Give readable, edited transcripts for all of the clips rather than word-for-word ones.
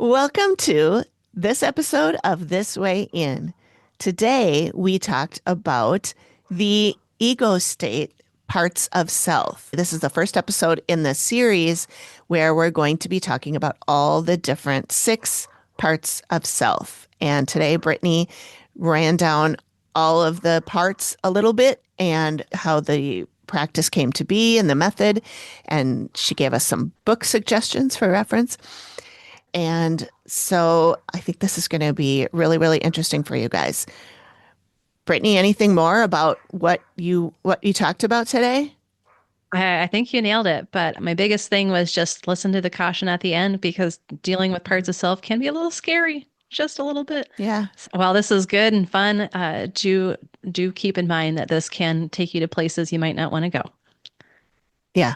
Welcome to this episode of This Way In. Today, we talked about the ego state parts of self. This is the first episode in the series where we're going to be talking about all the different six parts of self. And today, Brittney ran down all of the parts a little bit and how the practice came to be and the method. And she gave us some book suggestions for reference. And so I think this is going to be really, really interesting for you guys. Brittney, anything more about what you talked about today? I think you nailed it. But my biggest thing was just listen to the caution at the end because dealing with parts of self can be a little scary, just a little bit. Yeah. While this is good and fun, do keep in mind that this can take you to places you might not want to go. Yeah.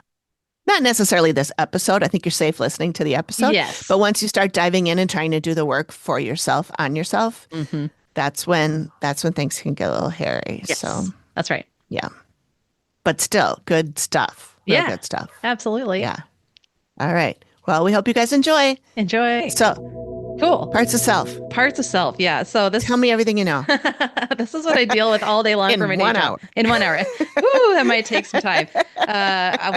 Not necessarily this episode. I think you're safe listening to the episode. Yes. But once you start diving in and trying to do the work for yourself on yourself, Hmm. that's when things can get a little hairy. So, Yes. That's right. yeah. But still, good stuff. Real Yeah, good stuff. absolutely. Yeah. All right. Well, we hope you guys enjoy. Enjoy. So, Cool. parts of self. Parts of self. Yeah. So this Tell me everything you know this is what I deal with all day long for in my day 1 job. hour. In 1 hour. Ooh, that might take some time.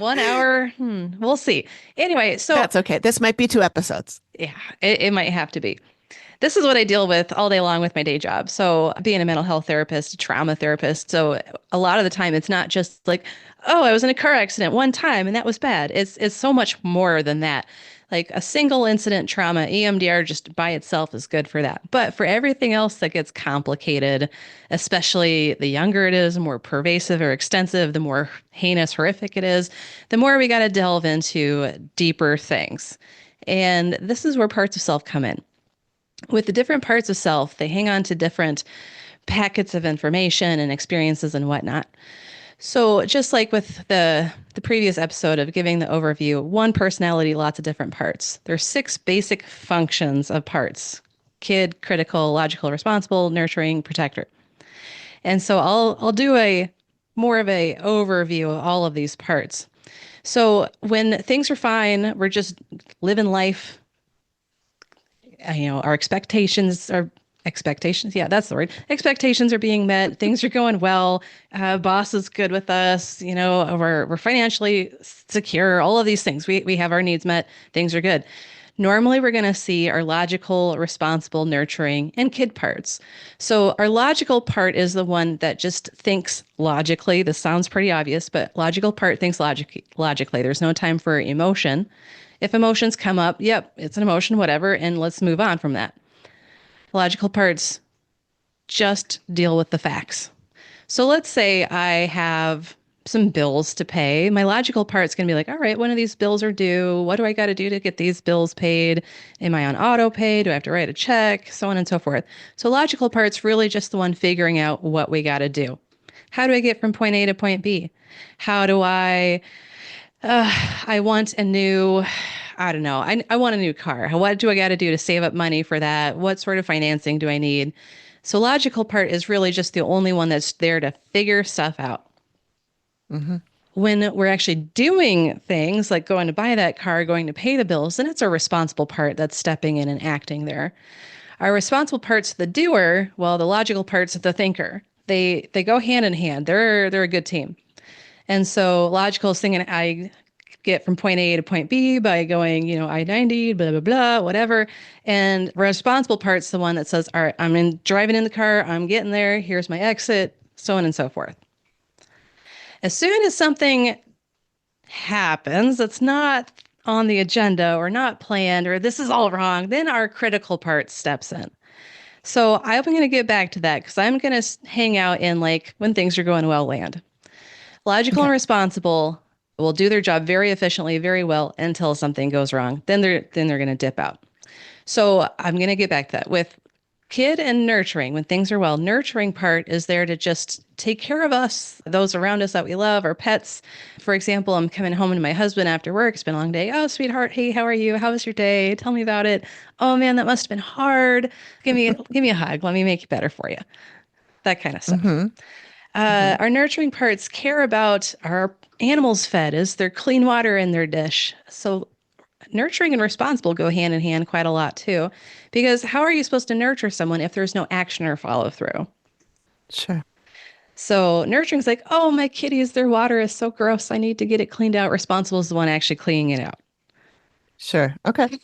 1 hour. We'll see. Anyway, so That's okay. This might be 2 episodes. yeah, it might have to be. This is what I deal with all day long with my day job. So being a mental health therapist, a trauma therapist. So a lot of the time it's not just like, oh, I was in a car accident one time and that was bad. It's so much more than that. Like a single incident trauma, EMDR just by itself is good for that. But for everything else that gets complicated, especially the younger it is, the more pervasive or extensive, the more heinous, horrific it is, the more we got to delve into deeper things. And this is where parts of self come in. With the different parts of self, they hang on to different packets of information and experiences and whatnot. So just like with the previous episode of giving the overview, one personality, lots of different parts. There's six basic functions of parts: kid, critical, logical, responsible, nurturing, protector. And so I'll do a more of a overview of all of these parts. So when things are fine, we're just living life, our expectations. Yeah, that's the word. Expectations are being met. Things are going well. Boss is good with us. We're financially secure. All of these things. We have our needs met. Things are good. Normally, we're going to see our logical, responsible, nurturing, and kid parts. So our logical part is the one that just thinks logically. This sounds pretty obvious, but logical part thinks logically. There's no time for emotion. If emotions come up, yep, it's an emotion, whatever, and let's move on from that. Logical parts just deal with the facts. So let's say I have some bills to pay. My logical part's going to be like, all right, when are these bills are due? What do I got to do to get these bills paid? Am I on auto pay? Do I have to write a check? So on and so forth. So logical part's really just the one figuring out what we got to do. How do I get from point A to point B? How do I want a new, I don't know. I want a new car. What do I got to do to save up money for that? What sort of financing do I need? So logical part is really just the only one that's there to figure stuff out. Hmm. When we're actually doing things like going to buy that car, going to pay the bills, then it's our responsible part that's stepping in and acting there. Our responsible part's the doer, while the logical part's the thinker. They go hand in hand. They're a good team. And so logical is thinking I get from point A to point B by going, I-90, blah, blah, blah, whatever. And responsible part's the one that says, all right, driving in the car, I'm getting there, here's my exit, so on and so forth. As soon as something happens that's not on the agenda or not planned or this is all wrong, then our critical part steps in. So I'm going to get back to that because I'm going to hang out in like when things are going well land. Logical and Okay. responsible will do their job very efficiently, very well until something goes wrong. Then they're going to dip out. So I'm going to get back to that with kid and nurturing. When things are well, nurturing part is there to just take care of us, those around us that we love, our pets. For example, I'm coming home to my husband after work. It's been a long day. Oh, sweetheart. Hey, how are you? How was your day? Tell me about it. Oh man, that must have been hard. Give me a hug. Let me make it better for you. That kind of stuff. Hmm. Hmm. Our nurturing parts care about our animals fed. Is there clean water in their dish? So nurturing and responsible go hand in hand quite a lot too, because how are you supposed to nurture someone if there's no action or follow through? Sure. So nurturing's like, oh, my kitties, their water is so gross. I need to get it cleaned out. Responsible is the one actually cleaning it out. Sure. Okay.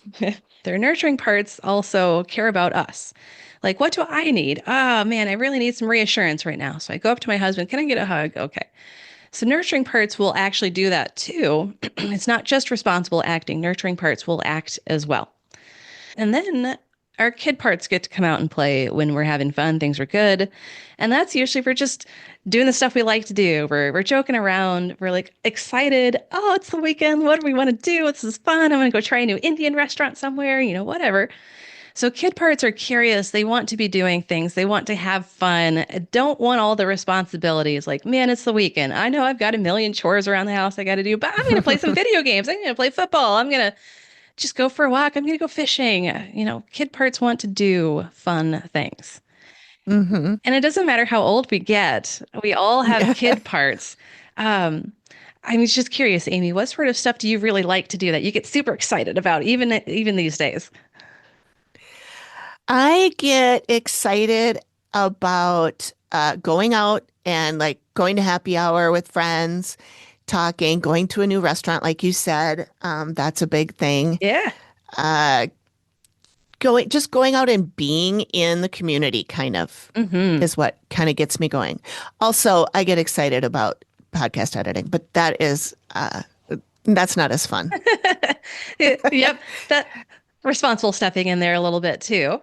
Their nurturing parts also care about us. Like, what do I need? Oh, man, I really need some reassurance right now. So I go up to my husband. Can I get a hug? Okay. So nurturing parts will actually do that too. It's not just responsible acting. Nurturing parts will act as well. And then our kid parts get to come out and play when we're having fun, things are good. And that's usually for just doing the stuff we like to do. We're joking around. We're like excited. Oh, it's the weekend. What do we want to do? This is fun. I'm going to go try a new Indian restaurant somewhere, whatever. So kid parts are curious. They want to be doing things. They want to have fun. Don't want all the responsibilities. Like, man, it's the weekend. I know I've got a million chores around the house I got to do, but I'm going to play some video games. I'm going to play football. I'm going to just go for a walk. I'm going to go fishing. Kid parts want to do fun things. Mm-hmm. And it doesn't matter how old we get, we all have Yeah. kid parts. Um, I'm just curious, Amy, what sort of stuff do you really like to do that you get super excited about, even these days? I get excited about going out and like going to happy hour with friends, talking, going to a new restaurant, like you said. That's a big thing. Yeah. Uh, just going out and being in the community kind of Hmm. is what kind of gets me going. Also, I get excited about podcast editing, but that's not as fun. Yep. That responsible stepping in there a little bit too.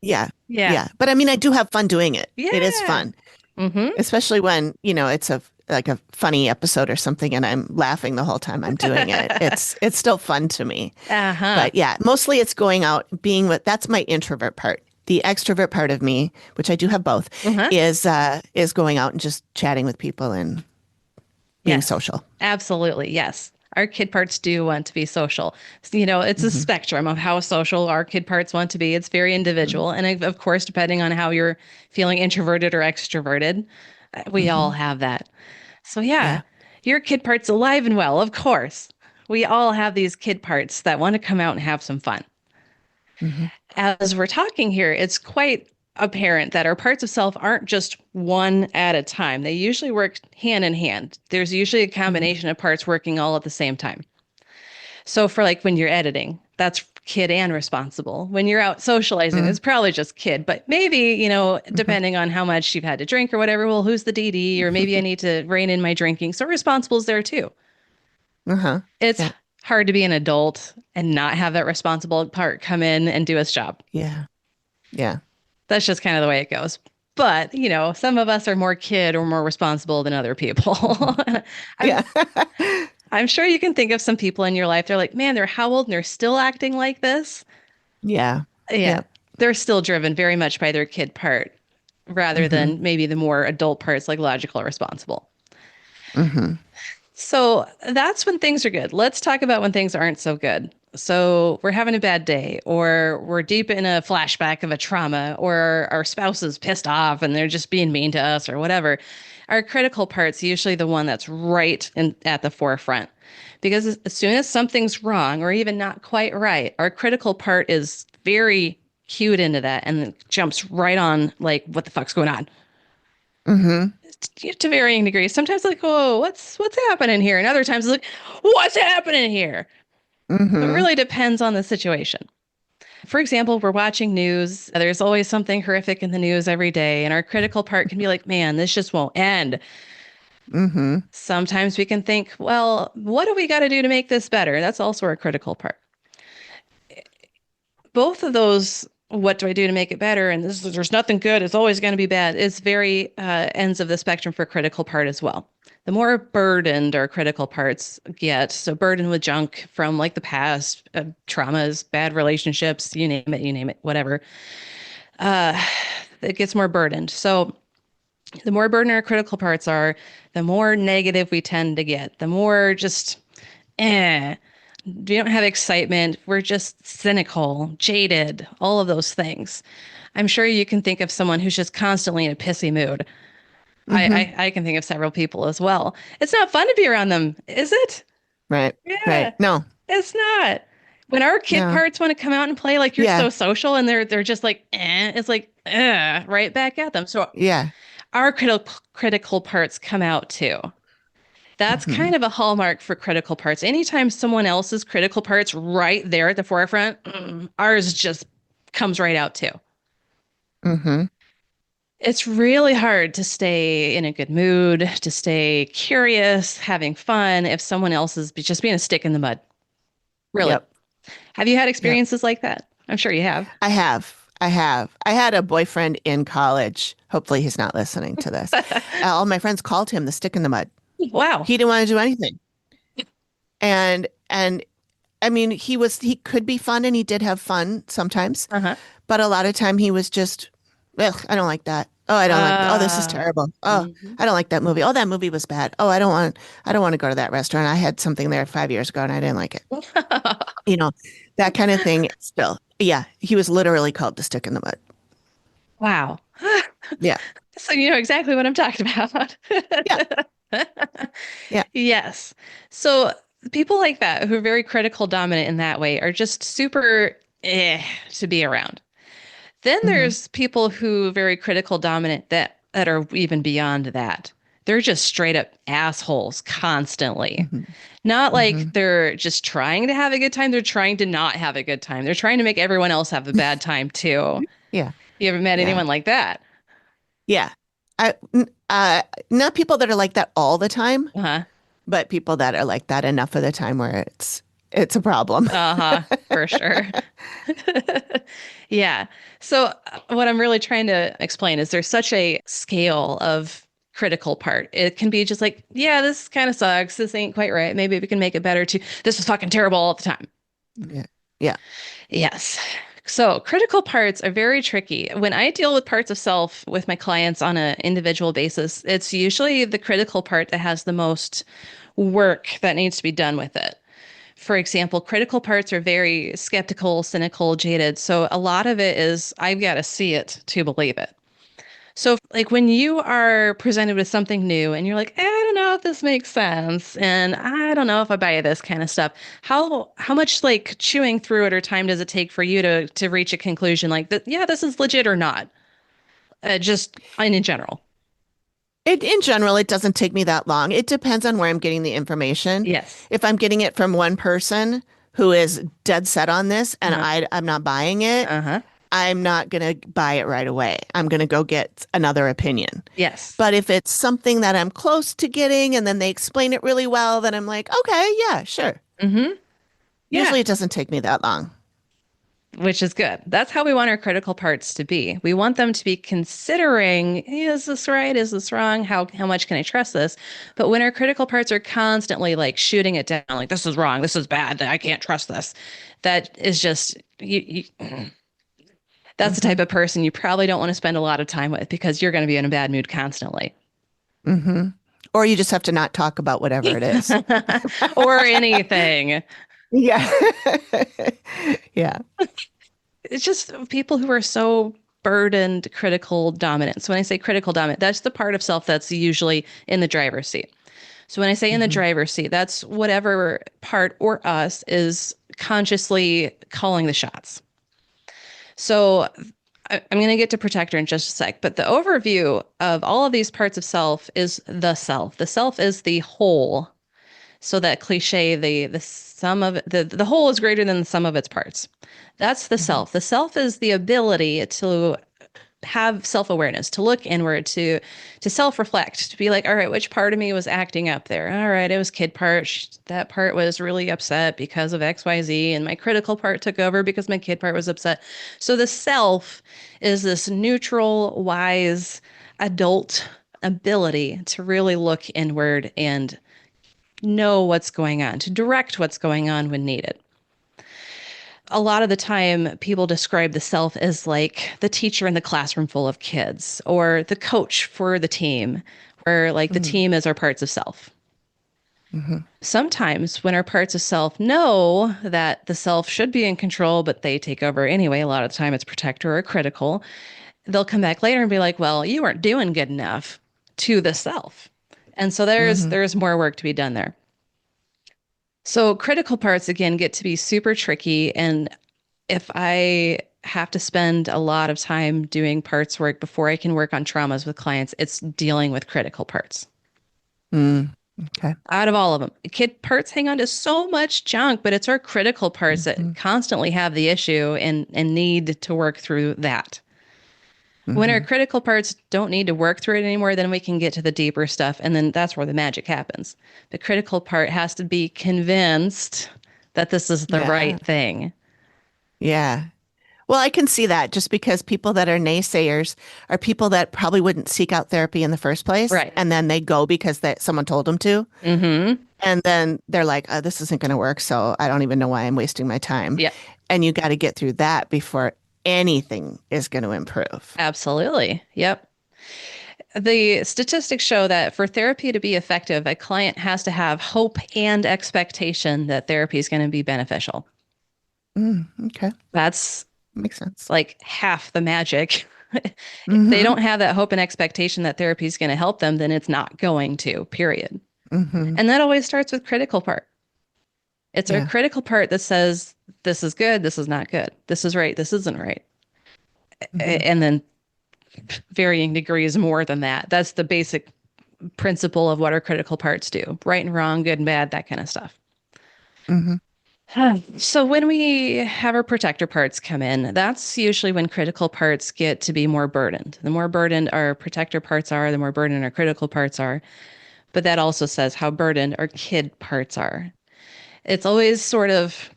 Yeah. Yeah. Yeah. But I mean, I do have fun doing it. It is Yeah. fun, Hmm. especially when, it's like a funny episode or something and I'm laughing the whole time I'm doing it. It's still fun to me. Uh-huh. But yeah, mostly it's going out, being with that's my introvert part. The extrovert part of me, which I do have both, Uh-huh. is going out and just chatting with people and being Yes. social. Absolutely. Yes. Our kid parts do want to be social. So, it's a Hmm. spectrum of how social our kid parts want to be. It's very individual. And of course, depending on how you're feeling introverted or extroverted, we all Hmm. have that. So, yeah, Yeah. your kid part's alive and well, of course. We all have these kid parts that want to come out and have some fun. Hmm. As we're talking here, it's quite apparent that our parts of self aren't just one at a time. They usually work hand in hand. There's usually a Hmm. combination of parts working all at the same time. So for like when you're editing, that's kid and responsible. When you're out socializing, it's probably just kid, but maybe, Hmm. depending on how much you've had to drink or whatever, well, who's the DD? Or maybe I need to rein in my drinking. So responsible's there too. Uh-huh. It's Yeah. hard to be an adult and not have that responsible part come in and do its job. Yeah. Yeah. That's just kind of the way it goes. But, some of us are more kid or more responsible than other Hmm. people. I'm Yeah. I'm sure you can think of some people in your life. They're like, man, they're how old and they're still acting like this? Yeah. Yeah. Yeah. They're still driven very much by their kid part rather Hmm. than maybe the more adult parts like logical or responsible. Hmm. So that's when things are good. Let's talk about when things aren't so good. So we're having a bad day, or we're deep in a flashback of a trauma, or our spouse is pissed off and they're just being mean to us, or whatever. Our critical part's usually the one that's right at the forefront. Because as soon as something's wrong or even not quite right, our critical part is very cued into that and then jumps right on, like, what the fuck's going on? Hmm. To varying degrees. Sometimes like, oh, what's happening here? And other times it's like, what's happening here? So it Hmm. really depends on the situation. For example, we're watching news. There's always something horrific in the news every day, and our critical part can be like, man, this just won't end. Hmm. Sometimes we can think, well, what do we got to do to make this better? That's also our critical part. Both of those, what do I do to make it better? And there's nothing good. It's always going to be bad. It's very ends of the spectrum for critical part as well. The more burdened our critical parts get, so burdened with junk from like the past, traumas, bad relationships, you name it, whatever, uh, it gets more burdened. So the more burdened our critical parts are, the more negative we tend to get, the more just, eh, we don't have excitement. We're just cynical, jaded, all of those things. I'm sure you can think of someone who's just constantly in a pissy mood. Hmm. I can think of several people as well. It's not fun to be around them, is it? Right. Yeah, Right. No. it's not. When our kid No. parts want to come out and play, like you're Yeah. so social and they're just like, it's like, right back at them. So Yeah. our critical parts come out too. That's Hmm. kind of a hallmark for critical parts. Anytime someone else's critical parts right there at the forefront, ours just comes right out too. Hmm. It's really hard to stay in a good mood, to stay curious, having fun if someone else is just being a stick in the mud. Really. Yep. Have you had Yep. experiences like that? I'm sure you have. I have. I have. I had a boyfriend in college. Hopefully he's not listening to this. All my friends called him the stick in the mud. Wow. He didn't want to do anything. And I mean, he could be fun and he did have fun sometimes, Uh-huh. but a lot of time he was just, ugh, I don't like that. Oh, I don't like, oh, this is Uh, terrible. Oh, mhm. I don't like that movie. Oh, that movie was bad. Oh, I don't want to go to that restaurant. I had something there 5 years ago and I didn't like it. You know, that kind of thing still. Yeah, he was literally called the stick in the mud. Wow. Yeah. So you know exactly what I'm talking about. Yeah. Yeah. Yes. So people like that who are very critical dominant in that way are just super to be around. Then Hmm. there's people who very critical dominant that are even beyond that. They're just straight up assholes constantly. Hmm. Not like Hmm. they're just trying to have a good time, they're trying to not have a good time. They're trying to make everyone else have a bad time too. Yeah. You ever met Yeah. anyone like that? Yeah. Not people that are like that all the time, Uh-huh. but people that are like that enough of the time where it's a problem. Uh-huh, for sure. Yeah. So what I'm really trying to explain is there's such a scale of critical part. It can be just like, yeah, this kind of sucks. This ain't quite right. Maybe we can make it better too. This was fucking terrible all the time. Yeah. Yeah. Yes. So critical parts are very tricky. When I deal with parts of self with my clients on an individual basis, it's usually the critical part that has the most work that needs to be done with it. For example, critical parts are very skeptical, cynical, jaded. So a lot of it is, I've got to see it to believe it. So, like when you are presented with something new and you're like, I don't know if this makes sense, and I don't know if I buy this kind of stuff. How much like chewing through it or time does it take for you to reach a conclusion like that? Yeah, this is legit or not? Just in general. In general, it doesn't take me that long. It depends on where I'm getting the information. Yes. If I'm getting it from one person who is dead set on this and Uh-huh. I'm not buying it, Uh-huh. I'm not going to buy it right away. I'm going to go get another opinion. Yes. But if it's something that I'm close to getting and then they explain it really well, then I'm like, okay, yeah, sure. Mm-hmm. Yeah. Usually it doesn't take me that long. Which is good. That's how we want our critical parts to be. We want them to be considering, is this right? Is this wrong? How much can I trust this? But when our critical parts are constantly like shooting it down, like this is wrong, this is bad, I can't trust this. That is just that's the type Hmm. of person you probably don't want to spend a lot of time with because you're going to be in a bad mood constantly. Hmm. Or you just have to not talk about whatever it is. Or anything. Yeah. Yeah. It's just people who are so burdened critical dominant. So when I say critical dominant, that's the part of self that's usually in the driver's seat. So when I say in the Hmm. driver's seat, that's whatever part or us is consciously calling the shots. So I'm going to get to protector in just a sec, but the overview of all of these parts of self is the self. The self is the whole. So that cliche, the sum of the whole is greater than the sum of its parts. That's the Hmm. self. The self is the ability to have self-awareness, to look inward, to self-reflect, to be like, all right, which part of me was acting up there? All right, it was kid part. That part was really upset because of XYZ, and my critical part took over because my kid part was upset. So the self is this neutral, wise, adult ability to really look inward and know what's going on, to direct what's going on when needed. A lot of the time, people describe the self as like the teacher in the classroom full of kids or the coach for the team, where like the Hmm. team is our parts of self. Hmm. Sometimes, when our parts of self know that the self should be in control, but they take over anyway, a lot of the time it's protector or critical, they'll come back later and be like, well, you weren't doing good enough to the self. And so there's Hmm. there's more work to be done there. So critical parts again get to be super tricky. And if I have to spend a lot of time doing parts work before I can work on traumas with clients, it's dealing with critical parts. Mm, okay. Out of all of them, kid parts hang on to so much junk, but it's our critical parts that Hmm. constantly have the issue and need to work through that. When our Hmm. critical parts don't need to work through it anymore, then we can get to the deeper stuff. And then that's where the magic happens. The critical part has to be convinced that this is the Yeah. right thing. Yeah. Well, I can see that just because people that are naysayers are people that probably wouldn't seek out therapy in the first place. Right. And then they go because someone told them to. Mm-hmm. And then they're like, oh, this isn't going to work. So I don't even know why I'm wasting my time. Yeah, And you got to get through that before anything is going to improve. absolutely. Yep. The statistics show that for therapy to be effective, a client has to have hope and expectation that therapy is going to be beneficial. Okay. That's Makes sense. like half the magic. If they Hmm. don't have that hope and expectation that therapy is going to help them, then it's not going to, period. Hmm. And that always starts with critical part. It's our Yeah. critical part that says, this is good, this is not good, this is right, this isn't right. Hmm. And then varying degrees more than that. That's the basic principle of what our critical parts do: right and wrong, good and bad, that kind of stuff. Hmm. So when we have our protector parts come in, that's usually when critical parts get to be more burdened. The more burdened our protector parts are, the more burdened our critical parts are. But that also says how burdened our kid parts are. It's always sort of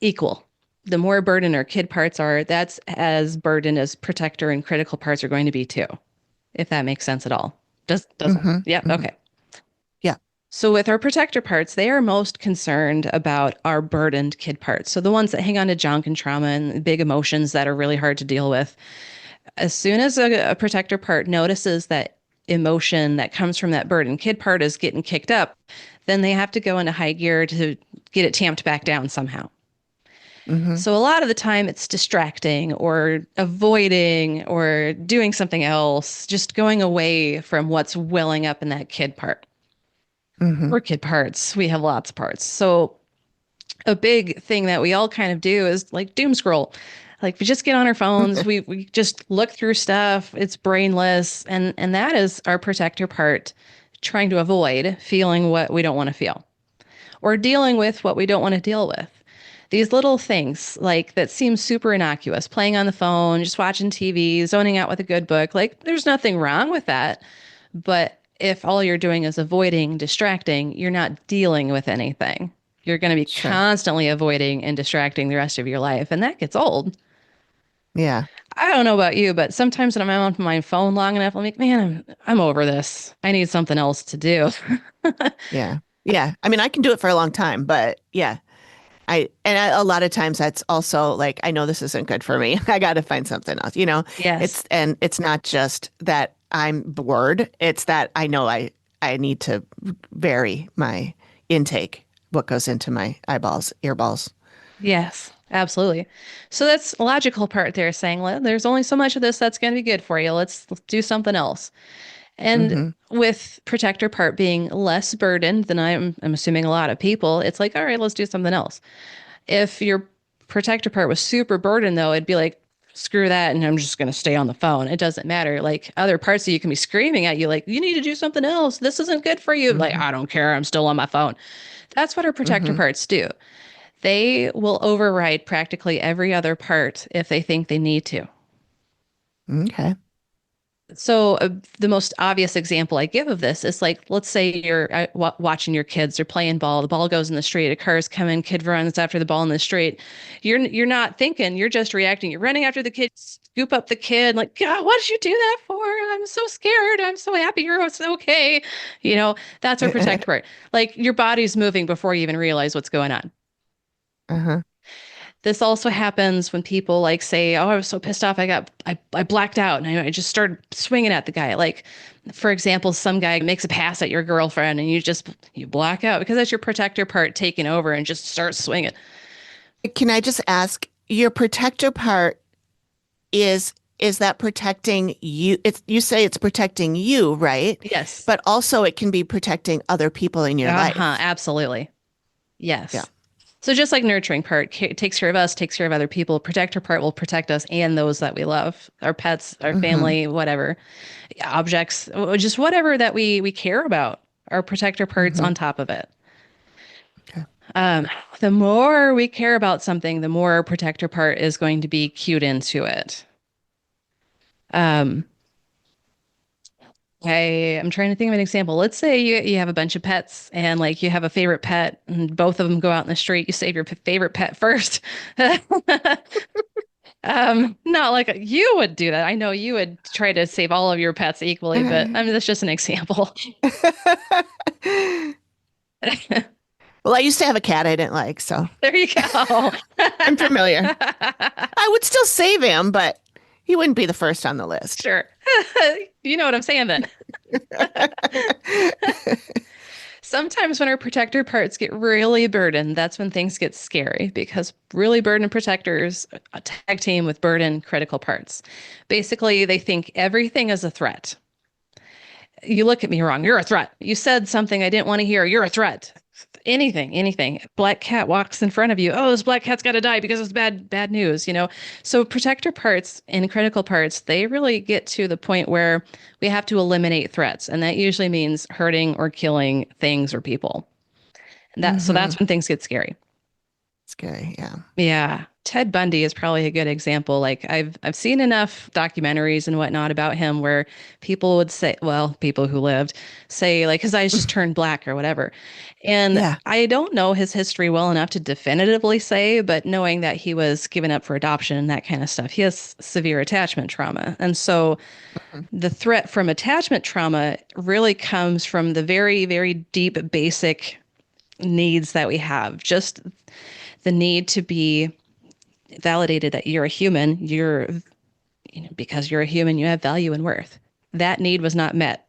equal. The more burdened our kid parts are, that's as burdened as protector and critical parts are going to be too, if that makes sense at all. Doesn't. Hmm. Yep. Hmm. Okay. Yeah. So with our protector parts, they are most concerned about our burdened kid parts. So the ones that hang on to junk and trauma and big emotions that are really hard to deal with. As soon as a protector part notices that emotion that comes from that burdened kid part is getting kicked up, then they have to go into high gear to get it tamped back down somehow. Hmm. So a lot of the time it's distracting or avoiding or doing something else, just going away from what's welling up in that kid part. Hmm. Or kid parts. We have lots of parts. So a big thing that we all kind of do is like doom scroll. Like we just get on our phones, we just look through stuff. It's brainless, and that is our protector part, trying to avoid feeling what we don't want to feel or dealing with what we don't want to deal with. These little things like that seem super innocuous, playing on the phone, just watching TV, zoning out with a good book. Like there's nothing wrong with that. But if all you're doing is avoiding, distracting, you're not dealing with anything. You're going to be Sure. constantly avoiding and distracting the rest of your life. And that gets old. Yeah. I don't know about you, but sometimes when I'm on my phone long enough, I'm like, man, I'm over this. I need something else to do. Yeah. Yeah. I mean, I can do it for a long time, but yeah, a lot of times that's also like, I know this isn't good for me. I got to find something else, Yes. and it's not just that I'm bored. It's that I know I need to vary my intake, what goes into my eyeballs, earballs. Yes, absolutely. So that's a logical part there saying, well, there's only so much of this that's going to be good for you. Let's do something else. And Hmm. with protector part being less burdened than I'm assuming a lot of people, it's like, all right, let's do something else. If your protector part was super burdened though, it'd be like, screw that, and I'm just going to stay on the phone. It doesn't matter. Like other parts of you can be screaming at you, like, you need to do something else. This isn't good for you. Like, Hmm. I don't care. I'm still on my phone. That's what our protector Hmm. parts do. They will override practically every other part if they think they need to. Okay. So, the most obvious example I give of this is like, let's say you're watching your kids, they're playing ball, the ball goes in the street, a car's coming, kid runs after the ball in the street. You're not thinking, you're just reacting. You're running after the kid, scoop up the kid, like, God, what did you do that for? I'm so scared. I'm so happy you're okay. You know, that's our protect part. Like your body's moving before you even realize what's going on. Uh-huh. This also happens when people like say, "Oh, I was so pissed off, I blacked out, and I just started swinging at the guy." Like, for example, some guy makes a pass at your girlfriend, and you black out because that's your protector part taking over and just start swinging. Can I just ask, your protector part is that protecting you? It's you say it's protecting you, right? Yes. But also it can be protecting other people in your Uh-huh. life. Absolutely. Yeah. Yes. So just like nurturing part takes care of us, takes care of other people, protector part will protect us and those that we love, our pets, our Mm-hmm. family, whatever, objects, just whatever that we care about. Our protector parts Mm-hmm. on top of it. Okay. Um, the more we care about something, the more our protector part is going to be cued into it. Um, I'm trying to think of an example. Let's say you have a bunch of pets and like you have a favorite pet and both of them go out in the street. You save your favorite pet first. Not like you would do that. I know you would try to save all of your pets equally, but I mean, that's just an example. Well, I used to have a cat I didn't like, so There you go. I'm familiar. I would still save him, but he wouldn't be the first on the list. Sure. You know what I'm saying then. Sometimes when our protector parts get really burdened, that's when things get scary because really burdened protectors tag team with burdened critical parts. Basically, they think everything is a threat. You look at me wrong, you're a threat. You said something I didn't want to hear, you're a threat. Anything. Black cat walks in front of you. Oh, this black cat's got to die because it's bad news. So protector parts and critical parts, they really get to the point where we have to eliminate threats. And that usually means hurting or killing things or people. So Mm-hmm. that's when things get scary. Scary, yeah. Yeah. Ted Bundy is probably a good example. Like I've seen enough documentaries and whatnot about him where people would say, well, people who lived say like his eyes just turned black or whatever. And Yeah. I don't know his history well enough to definitively say, but knowing that he was given up for adoption and that kind of stuff, he has severe attachment trauma. And so Mhm. the threat from attachment trauma really comes from the very, very deep, basic needs that we have. Just the need to be validated that you're a human, because you're a human, you have value and worth. That need was not met.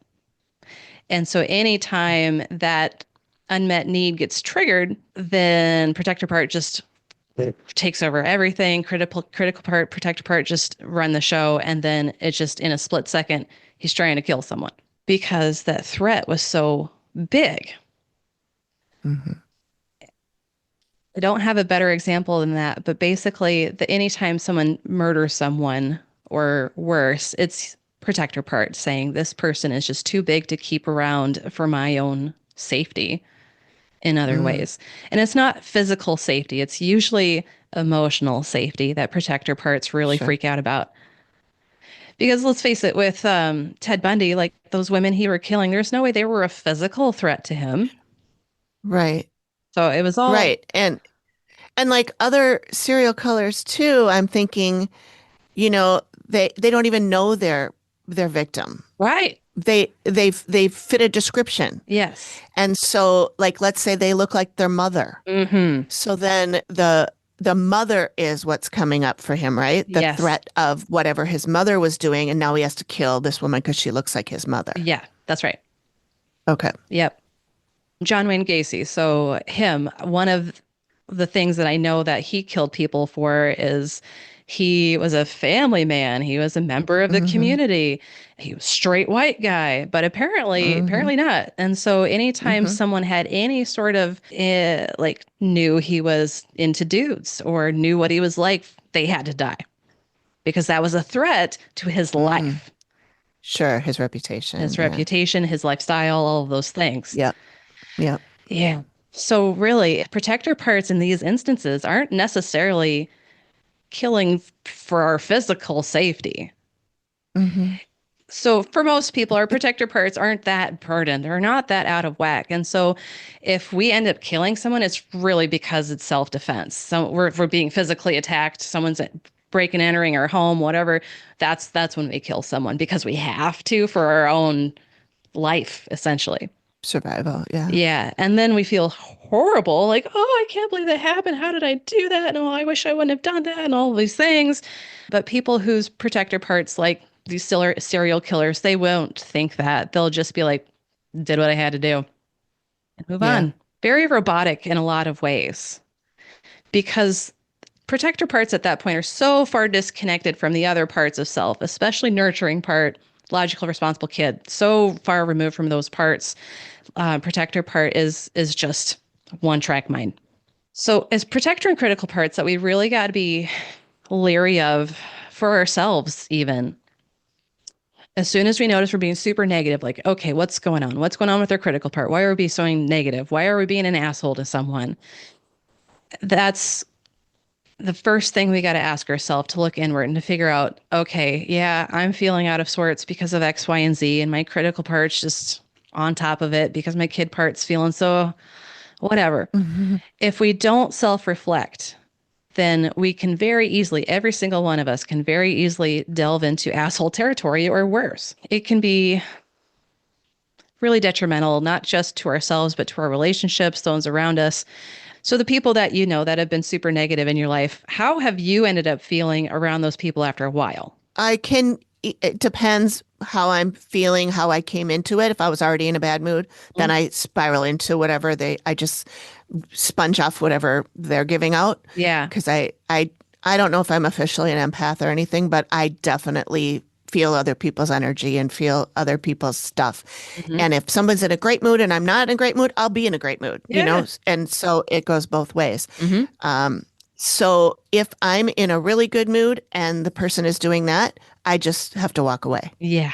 And so anytime that unmet need gets triggered, then protector part just takes over everything. Critical part, protector part just run the show. And then it's just in a split second, he's trying to kill someone because that threat was so big. Mm-hmm. I don't have a better example than that, but basically, anytime someone murders someone or worse, it's protector part saying this person is just too big to keep around for my own safety in other Mm. ways. And it's not physical safety, it's usually emotional safety that protector parts really Sure. freak out about. Because let's face it, with Ted Bundy, like those women he were killing, there's no way they were a physical threat to him. Right. So it was all Right. And like other serial killers too, I'm thinking, they don't even know their victim. right. They fit a description. Yes. And so like let's say they look like their mother. Mm-hmm. So then the mother is what's coming up for him, right? The Yes. threat of whatever his mother was doing, and now he has to kill this woman because she looks like his mother. Yeah, that's right. Okay. Yep. John Wayne Gacy. So him, one of the things that I know that he killed people for is he was a family man. He was a member of the Mm-hmm. community. He was straight white guy, but Mm-hmm. apparently not. And so anytime Mm-hmm. someone had any sort of like knew he was into dudes or knew what he was like, they had to die because that was a threat to his Mm. life, Sure, his reputation. his Yeah. reputation, his lifestyle, all of those things. Yep. Yep. Yeah. So really, protector parts in these instances aren't necessarily killing for our physical safety. Mm-hmm. So for most people, our protector parts aren't that burdened. They're not that out of whack. And so if we end up killing someone, it's really because it's self-defense. So we're being physically attacked. Someone's breaking, entering our home, whatever. That's when we kill someone because we have to for our own life, essentially. Survival. Yeah. Yeah. And then we feel horrible, like, oh, I can't believe that happened. How did I do that? No, I wish I wouldn't have done that and all these things. But people whose protector parts, like these serial killers, they won't think that. They'll just be like, did what I had to do and move Yeah. on. Very robotic in a lot of ways because protector parts at that point are so far disconnected from the other parts of self, especially nurturing part, logical, responsible kid, so far removed from those parts. Protector part is just one track mind. So, as protector and critical parts that we really got to be leery of for ourselves, even as soon as we notice we're being super negative, like, okay, what's going on? What's going on with our critical part? Why are we being so negative? Why are we being an asshole to someone? That's the first thing we got to ask ourselves, to look inward and to figure out, okay, yeah, I'm feeling out of sorts because of X, Y, and Z, and my critical part's just on top of it because my kid part's feeling so whatever. Mhm. If we don't self reflect, then we can very easily, every single one of us can very easily delve into asshole territory or worse. It can be really detrimental, not just to ourselves, but to our relationships, those around us. So, the people that you know that have been super negative in your life, how have you ended up feeling around those people after a while? I can, it depends how I'm feeling, how I came into it. If I was already in a bad mood, then Mm. I spiral into whatever I just sponge off whatever they're giving out. Yeah. Because I don't know if I'm officially an empath or anything, but I definitely feel other people's energy and feel other people's stuff. Hmm. And if someone's in a great mood and I'm not in a great mood, I'll be in a great mood, Yeah. And so it goes both ways. Hmm. Um, so if I'm in a really good mood and the person is doing that, I just have to walk away. Yeah.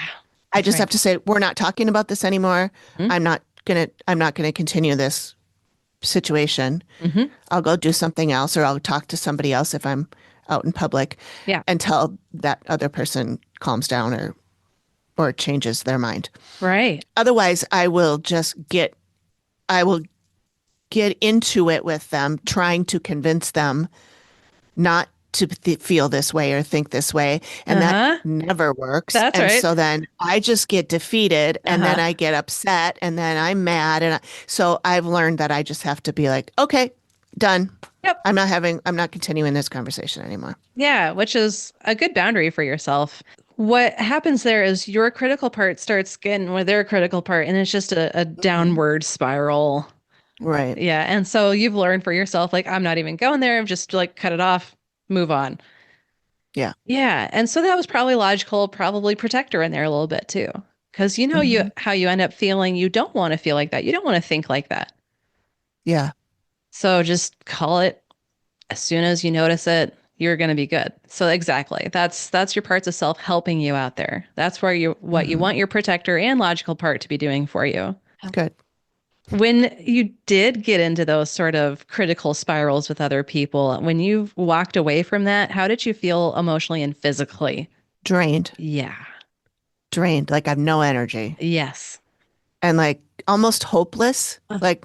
I That's just have right. to say, we're not talking about this anymore. Hmm. I'm not gonna continue this situation. Hmm. I'll go do something else or I'll talk to somebody else if I'm out in public Yeah. until that other person calms down or changes their mind. Right. Otherwise, I will get into it with them, trying to convince them not to feel this way or think this way. And that Uh-huh. never works. That's And right. so then I just get defeated and Uh-huh. then I get upset and then I'm mad. So I've learned that I just have to be like, okay, done. Yep. I'm not continuing this conversation anymore. Yeah, which is a good boundary for yourself. What happens there is your critical part starts getting with their critical part, and it's just a Mhm. downward spiral. Right. Yeah. And so you've learned for yourself, like, I'm not even going there. I'm just like, cut it off, move on. Yeah. Yeah. And so that was probably logical, probably protector in there a little bit too. Because you Hmm. how you end up feeling, you don't want to feel like that. You don't want to think like that. Yeah. So just call it as soon as you notice it, you're going to be good. So exactly. That's your parts of self helping you out there. That's where you what you Hmm. want your protector and logical part to be doing for you. Good. When you did get into those sort of critical spirals with other people, when you walked away from that, how did you feel emotionally and physically? Drained. Yeah. Drained. Like I have no energy Yes. and like almost hopeless. Like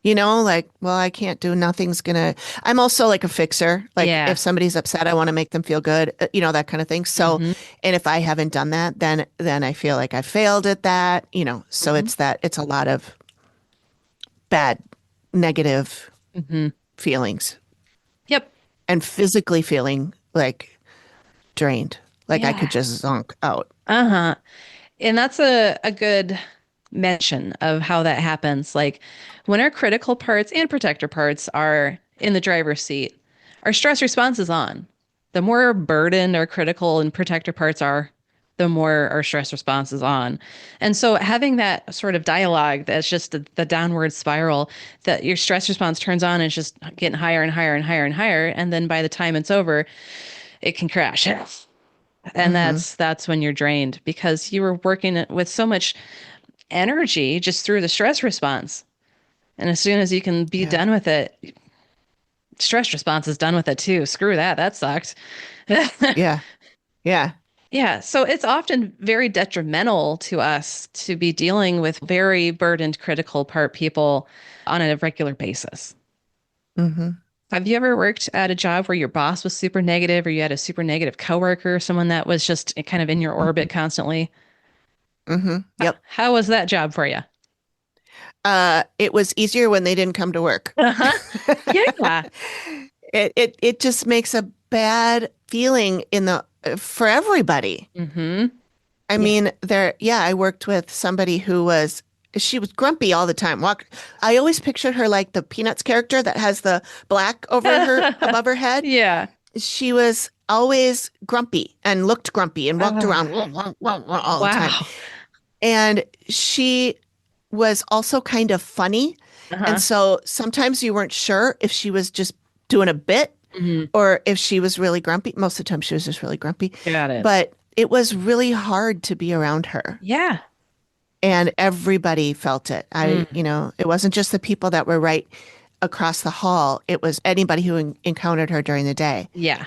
like, well, I can't do nothing's gonna. I'm also like a fixer. Like Yeah. if somebody's upset, I want to make them feel good, that kind of thing. So, Hmm. and if I haven't done that, then I feel like I failed at that, So Hmm. it's a lot of bad, negative Hmm. feelings Yep. and physically feeling like drained, like I Yeah. could just zonk out. Uh-huh. And that's a good mention of how that happens. Like when our critical parts and protector parts are in the driver's seat, our stress response is on. The more burdened our critical and protector parts are, the more our stress response is on. And so having that sort of dialogue that's just the downward spiral, that your stress response turns on and it's just getting higher and higher and higher and higher. And then by the time it's over, it can crash. And Hmm. that's when you're drained because you were working with so much energy just through the stress response. And as soon as you can be Yeah. done with it, stress response is done with it too. Screw that. That sucked. Yeah. Yeah. Yeah. So it's often very detrimental to us to be dealing with very burdened critical part people on a regular basis. Hmm. Have you ever worked at a job where your boss was super negative or you had a super negative coworker, someone that was just kind of in your orbit constantly? Hmm. Yep. How was that job for you? It was easier when they didn't come to work. Uh-huh. Yeah. It just makes a bad feeling for everybody. Hmm. I Yeah. mean, I worked with somebody she was grumpy all the time. I always pictured her like the Peanuts character that has the black above her head. Yeah. She was always grumpy and looked grumpy and walked Oh, around all the time. wow. And she was also kind of funny. And Uh-huh. so sometimes you weren't sure if she was just doing a bit Hmm. or if she was really grumpy. Most of the time she was just really grumpy. Got it. But it was really hard to be around her. Yeah. And everybody felt it. Mm. It wasn't just the people that were right across the hall. It was anybody who encountered her during the day. Yeah.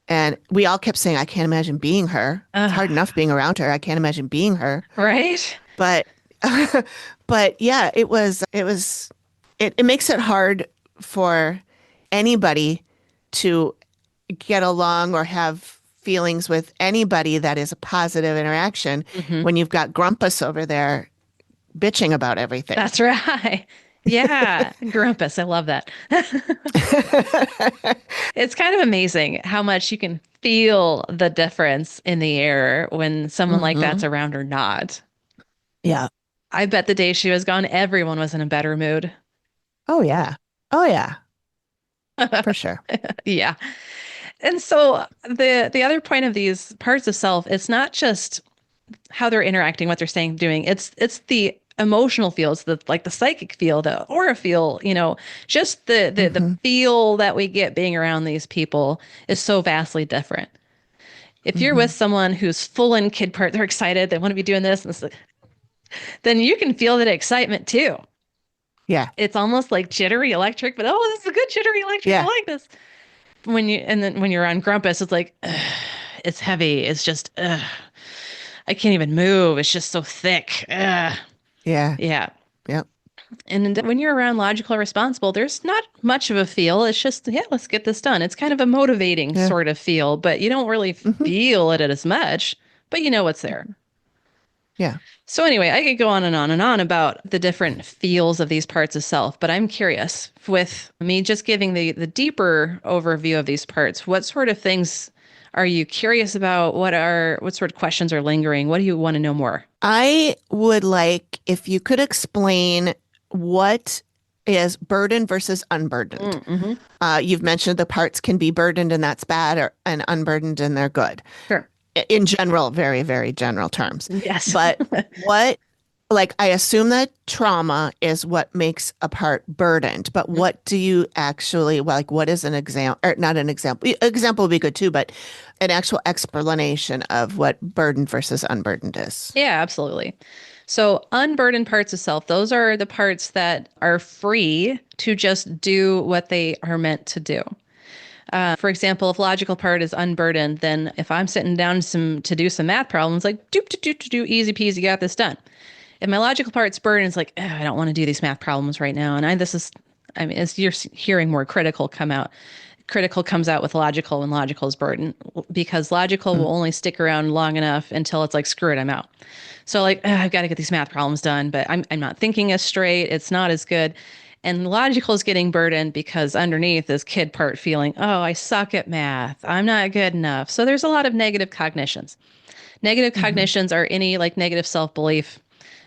And we all kept saying, I can't imagine being her. It's hard Ugh. enough being around her. I can't imagine being her. Right? But, but yeah, it makes it hard for anybody to get along or have feelings with anybody that is a positive interaction Hmm. when you've got Grumpus over there bitching about everything. That's right. Yeah. Grumpus. I love that. It's kind of amazing how much you can feel the difference in the air when someone like that's Hmm. around or not. Yeah. I bet the day she was gone, everyone was in a better mood. Oh yeah. Oh yeah, for sure. Yeah. And so the other point of these parts of self, it's not just how they're interacting, what they're saying, doing. It's the emotional feels, the like the psychic feel, the aura feel, just the Hmm. feel that we get being around these people is so vastly different. If you're with Hmm. someone who's full in kid part, they're excited, they want to be doing this, and this, then you can feel that excitement too. Yeah. It's almost like jittery electric, but this is a good jittery electric. I Yeah. like this. And then when you're on Grumpus, it's like ugh, it's heavy. It's just I can't even move. It's just so thick. Ugh. Yeah. Yeah. Yep. And when you're around logical or responsible, there's not much of a feel. It's just, yeah, let's get this done. It's kind of a motivating Yeah. sort of feel, but you don't really Hmm. feel it as much, but you know what's there. Yeah. So anyway, I could go on and on and on about the different feels of these parts of self, but I'm curious with me just giving the deeper overview of these parts, what sort of things are you curious about? What sort of questions are lingering? What do you want to know more? I would like if you could explain what is burdened versus unburdened. Mm-hmm. You've mentioned the parts can be burdened and that's bad, and unburdened and they're good. Sure. In general, very, very general terms. Yes. But what, like, I assume that trauma is what makes a part burdened, but what do you actually, like, what is an example, or not an example? Example would be good too, but an actual explanation of what burdened versus unburdened is. Yeah, absolutely. So, unburdened parts of self, those are the parts that are free to just do what they are meant to do. For example, if logical part is unburdened, then if I'm sitting down to do some math problems, like do do do do do easy peasy, got this done. If my logical part's burdened, it's like I don't want to do these math problems right now, and I mean, as you're hearing more critical come out, critical comes out with logical when logical is burdened because logical Mm, will only stick around long enough until it's like screw it, I'm out. So like I've got to get these math problems done, but I'm not thinking as straight. It's not as good. And logical is getting burdened because underneath is kid part feeling, oh, I suck at math. I'm not good enough. So there's a lot of negative cognitions. Negative mhm, cognitions are any like negative self-belief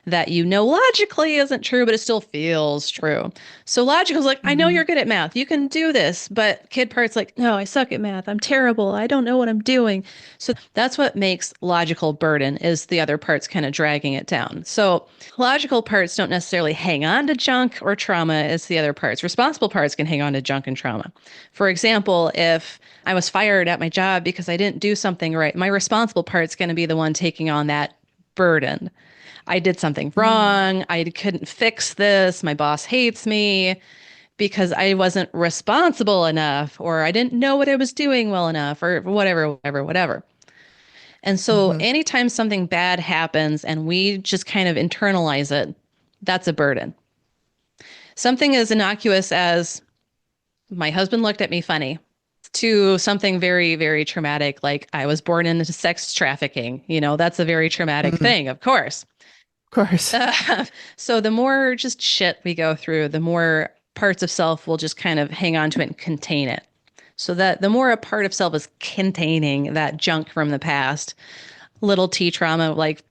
that you know logically isn't true, but it still feels true. So logical is like, I know mhm, you're good at math. You can do this. But kid part's like, no, I suck at math. I'm terrible. I don't know what I'm doing. So that's what makes logical burden is the other parts kind of dragging it down. So logical parts don't necessarily hang on to junk or trauma as the other parts. Responsible parts can hang on to junk and trauma. For example, if I was fired at my job because I didn't do something right, my responsible part's going to be the one taking on that burden. I did something mm, wrong. I couldn't fix this. My boss hates me because I wasn't responsible enough, or I didn't know what I was doing well enough, or whatever, whatever, whatever. And so mhm, anytime something bad happens and we just kind of internalize it, that's a burden. Something as innocuous as my husband looked at me funny to something very, very traumatic, like I was born into sex trafficking. That's a very traumatic mm, thing, of course. of course. So the more just shit we go through, the more parts of self will just kind of hang on to it and contain it. So that the more a part of self is containing that junk from the past, little t trauma, like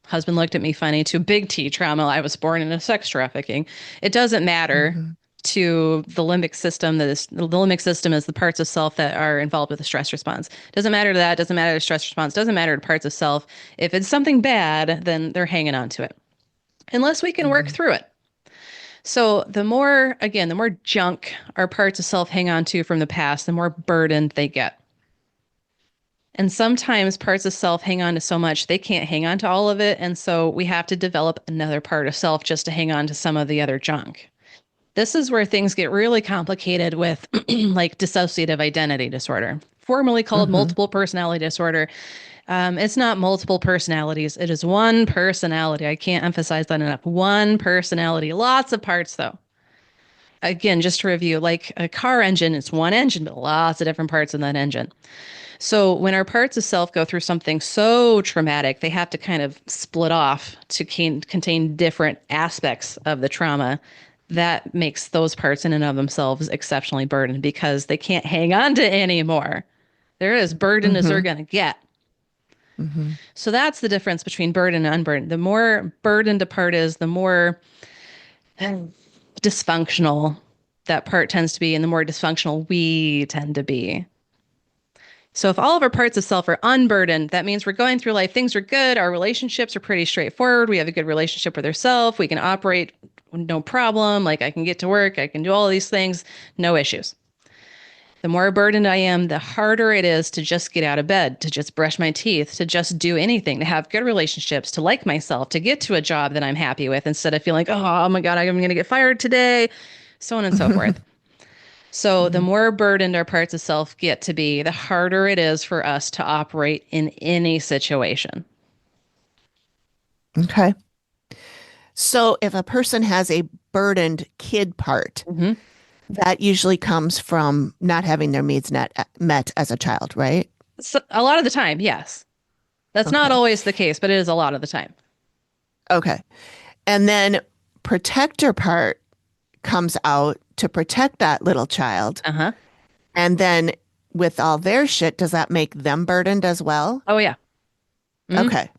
husband looked at me funny, to big T trauma, I was born into sex trafficking. It doesn't matter Mhm, to the limbic system. The limbic system is the parts of self that are involved with the stress response. Doesn't matter to that. Doesn't matter to stress response. Doesn't matter to parts of self. If it's something bad, then they're hanging on to it. unless we can work Mm-hmm. through it. So the more, again, the more junk our parts of self hang on to from the past, the more burdened they get. And sometimes parts of self hang on to so much they can't hang on to all of it. And so we have to develop another part of self just to hang on to some of the other junk. This is where things get really complicated with like dissociative identity disorder, formerly called Mm-hmm. multiple personality disorder. It's not multiple personalities, it is one personality. I can't emphasize that enough. One personality, lots of parts though. Again, just to review, like a car engine, it's one engine, but lots of different parts in that engine. So when our parts of self go through something so traumatic, they have to kind of split off to contain different aspects of the trauma. That makes those parts in and of themselves exceptionally burdened because they can't hang on to anymore. They're as burdened as they're Mm-hmm. going to get. Mm-hmm. So that's the difference between burden and unburdened. The more burdened a part is, the more dysfunctional that part tends to be, and the more dysfunctional we tend to be. So if all of our parts of self are unburdened, that means we're going through life. Things are good. Our relationships are pretty straightforward. We have a good relationship with ourselves. We can operate no problem. Like I can get to work. I can do all of these things. No issues. The more burdened I am, the harder it is to just get out of bed, to just brush my teeth, to just do anything, to have good relationships, to like myself, to get to a job that I'm happy with instead of feeling, oh my God, I'm going to get fired today, so on and so forth. So the Mm-hmm. more burdened our parts of self get to be, the harder it is for us to operate in any situation. Okay. So if a person has a burdened kid part, Hmm. that usually comes from not having their needs met as a child, right? So a lot of the time, yes. That's not Okay. always the case, but it is a lot of the time. Okay. And then protector part comes out to protect that little child. Uh-huh. And then with all their shit, does that make them burdened as well? Oh yeah. Mhm. Okay.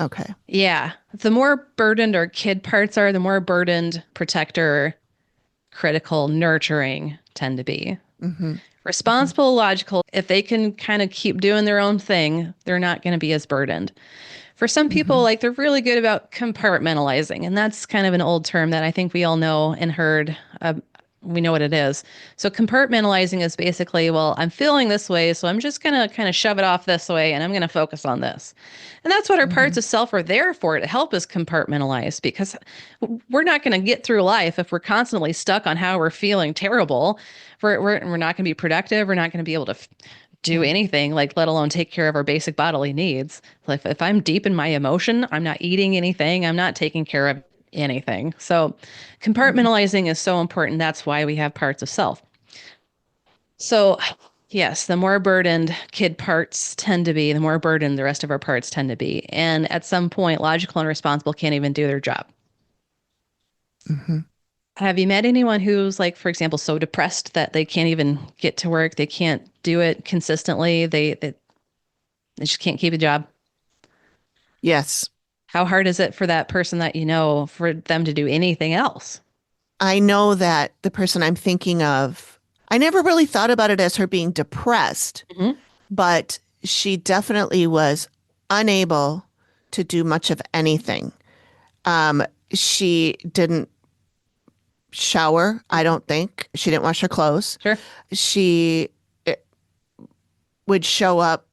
Okay. Yeah. The more burdened our kid parts are, the more burdened protector, critical, nurturing tend to be. Mm-hmm. Mm-hmm. Responsible, logical, if they can kind of keep doing their own thing, they're not going to be as burdened. For some people, Mm-hmm. like they're really good about compartmentalizing, and that's kind of an old term that I think we all know and heard. We know what it is. So compartmentalizing is basically, well, I'm feeling this way, so I'm just going to kind of shove it off this way, and I'm going to focus on this. And that's what our Mm-hmm. parts of self are there for, to help us compartmentalize, because we're not going to get through life if we're constantly stuck on how we're feeling terrible. We're not going to be productive. We're not going to be able to do Yeah. anything, like let alone take care of our basic bodily needs. Like if I'm deep in my emotion, I'm not eating anything, I'm not taking care of anything. So Mm-hmm. compartmentalizing is so important. That's why we have parts of self. So yes, the more burdened kid parts tend to be, the more burdened the rest of our parts tend to be. And at some point, logical and responsible can't even do their job. Mm-hmm. Have you met anyone who's like, for example, so depressed that they can't even get to work? They can't do it consistently. They just can't keep a job. Yes. How hard is it for that person that you know for them to do anything else? I know that the person I'm thinking of, I never really thought about it as her being depressed, Hmm. but she definitely was unable to do much of anything. She didn't shower, I don't think. She didn't wash her clothes. Sure. She would show up,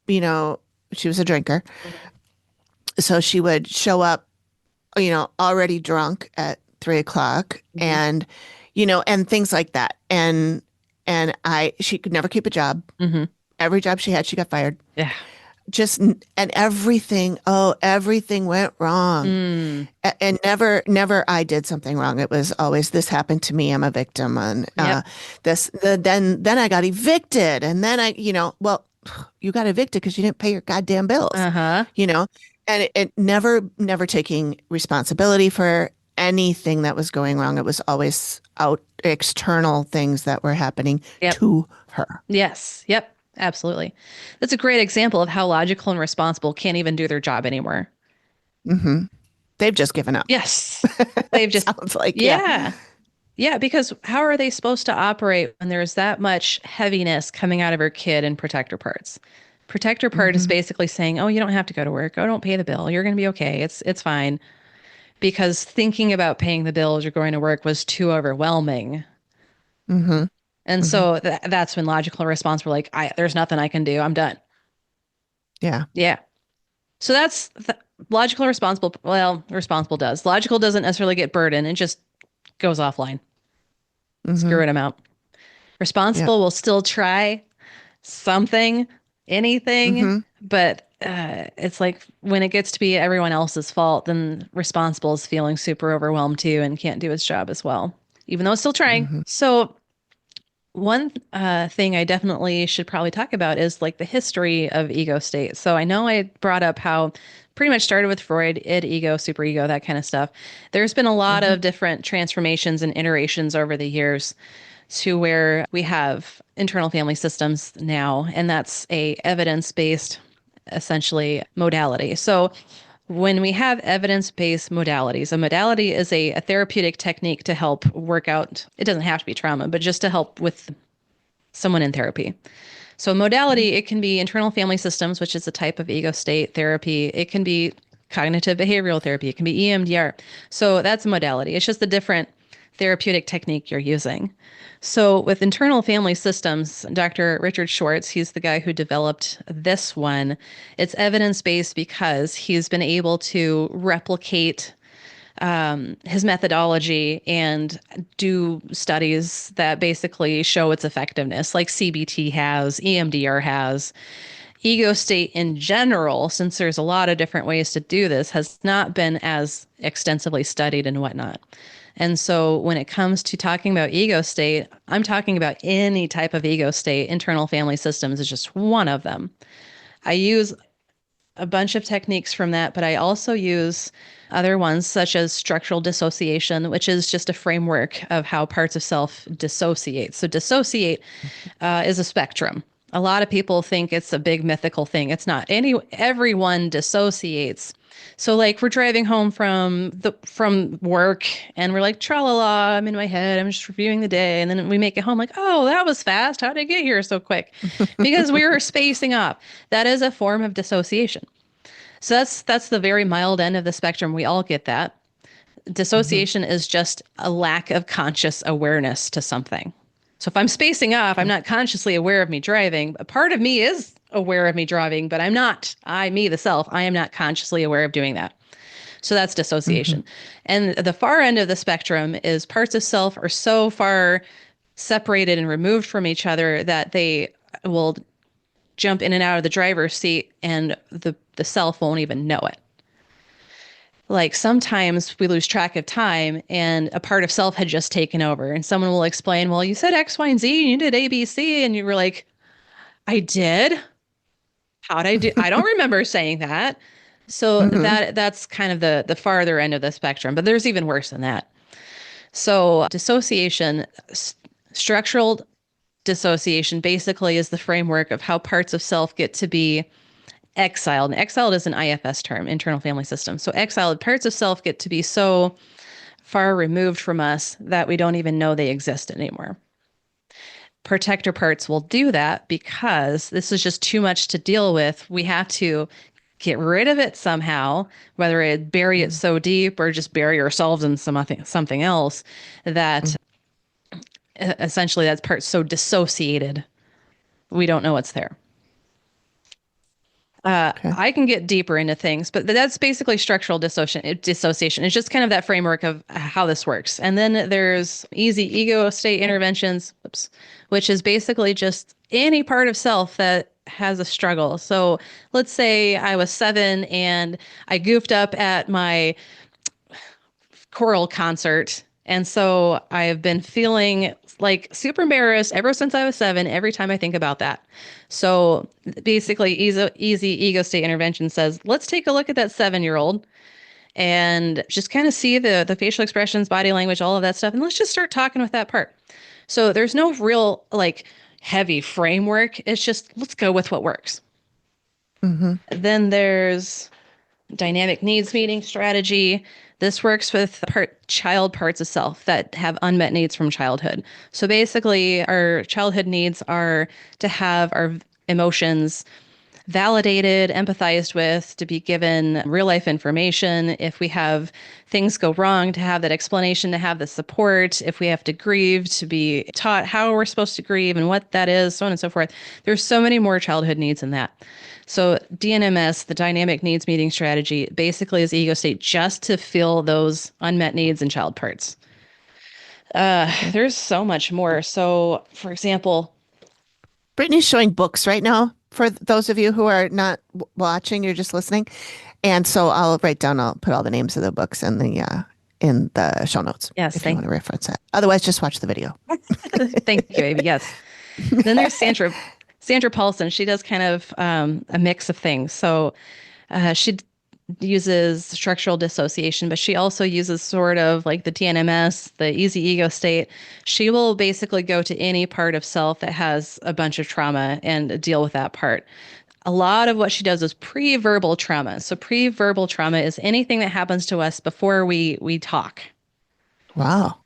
you know, she was a drinker. So she would show up, already drunk at 3 o'clock Hmm. and, and things like that. And she could never keep a job. Hmm. Every job she had, she got fired. Yeah. And everything went wrong. Mm. And never I did something wrong. It was always this happened to me. I'm a victim. And Yep. then I got evicted. And then well, you got evicted because you didn't pay your goddamn bills, Uh-huh. you know, and it never taking responsibility for anything that was going wrong. It was always out external things that were happening Yep. to her. Yes. Yep. Absolutely. That's a great example of how logical and responsible can't even do their job anymore. Hmm. They've just given up. Yes. They've just, Sounds like, yeah. yeah. Yeah, because how are they supposed to operate when there's that much heaviness coming out of her kid and protector parts? Protector part is Hmm. basically saying, "Oh, you don't have to go to work. Oh, don't pay the bill. You're going to be okay. It's fine." because thinking about paying the bills or going to work was too overwhelming. Mm-hmm. And Mm-hmm. so that's when logical response were like, there's nothing I can do. I'm done. Yeah. Yeah. So that's logical responsible. Well, responsible does. Logical doesn't necessarily get burdened. It just goes offline. Mm-hmm. Screwing them out. Yep. Responsible will still try something, anything, Mm-hmm. but it's like when it gets to be everyone else's fault, then responsible is feeling super overwhelmed too and can't do its job as well, even though it's still trying. Mm-hmm. So one thing I definitely should probably talk about is like the history of ego state. So I know I brought up how pretty much started with Freud, id, ego, superego, that kind of stuff. There's been a lot Mm-hmm. of different transformations and iterations over the years to where we have internal family systems now, and that's a evidence-based essentially modality. So when we have evidence-based modalities, a modality is a therapeutic technique to help work out, it doesn't have to be trauma, but just to help with someone in therapy. So modality, it can be internal family systems, which is a type of ego state therapy. It can be cognitive behavioral therapy. It can be EMDR. So that's a modality. It's just a different therapeutic technique you're using. So with internal family systems, Dr. Richard Schwartz, he's the guy who developed this one. It's evidence-based because he's been able to replicate his methodology and do studies that basically show its effectiveness, like CBT has, EMDR has. Ego state in general, since there's a lot of different ways to do this, has not been as extensively studied and whatnot. And so when it comes to talking about ego state, I'm talking about any type of ego state. Internal family systems is just one of them. I use a bunch of techniques from that, but I also use other ones such as structural dissociation, which is just a framework of how parts of self dissociate. So, dissociate is a spectrum. A lot of people think it's a big mythical thing. It's not. Everyone dissociates. So, like, we're driving home from work, and we're like, tra la la, I'm in my head. I'm just reviewing the day, and then we make it home, like, oh, that was fast. How did I get here so quick? Because we were spacing off. That is a form of dissociation. So that's the very mild end of the spectrum. We all get that. Mm-hmm. Dissociation is just a lack of conscious awareness to something. So if I'm spacing off, I'm not consciously aware of me driving. A part of me is aware of me driving, but I'm not, me, the self, I am not consciously aware of doing that. So that's Mm-hmm. dissociation. And the far end of the spectrum is parts of self are so far separated and removed from each other that they will jump in and out of the driver's seat and the self won't even know it. Like sometimes we lose track of time and a part of self had just taken over and someone will explain, well, you said X, Y, and Z, and you did A, B, C, and you were like, I did. How'd I do? I don't remember saying that. So Mm-hmm. that's kind of the farther end of the spectrum, but there's even worse than that. So dissociation, structural dissociation basically is the framework of how parts of self get to be exiled. And exiled is an IFS term, internal family system. So exiled parts of self get to be so far removed from us that we don't even know they exist anymore. Protector parts will do that because this is just too much to deal with. We have to get rid of it somehow, whether it bury it so deep or just bury ourselves in something else that essentially that part's so dissociated we don't know it's there. Okay. I can get deeper into things, but that's basically structural dissociation. It's just kind of that framework of how this works. And then there's easy ego state interventions, which is basically just any part of self that has a struggle. So let's say I was 7 and I goofed up at my choral concert. And so I have been feeling like super embarrassed ever since I was 7, every time I think about that. So basically, easy ego state intervention says, let's take a look at that 7-year-old and just kind of see the facial expressions, body language, all of that stuff. And let's just start talking with that part. So there's no real like heavy framework. It's just let's go with what works. Mm-hmm. Then there's dynamic needs meeting strategy. This works with child parts of self that have unmet needs from childhood. So basically, our childhood needs are to have our emotions validated, empathized with, to be given real life information. If we have things go wrong, to have that explanation, to have the support. If we have to grieve, to be taught how we're supposed to grieve and what that is, so on and so forth. There's so many more childhood needs in that. So DNMS, the dynamic needs meeting strategy, basically is ego state just to fill those unmet needs in child parts. Okay. There's so much more. So, for example, Brittany's showing books right now for those of you who are not watching, you're just listening. And so I'll write down, I'll put all the names of the books in the show notes yes, if you want to reference that. Otherwise, just watch the video. thank you, Amy. Yes. Then there's Sandra Paulson. She does kind of a mix of things. So she uses structural dissociation, but she also uses sort of like the TNMS, the easy ego state. She will basically go to any part of self that has a bunch of trauma and deal with that part. A lot of what she does is pre-verbal trauma. So pre-verbal trauma is anything that happens to us before we talk. Wow.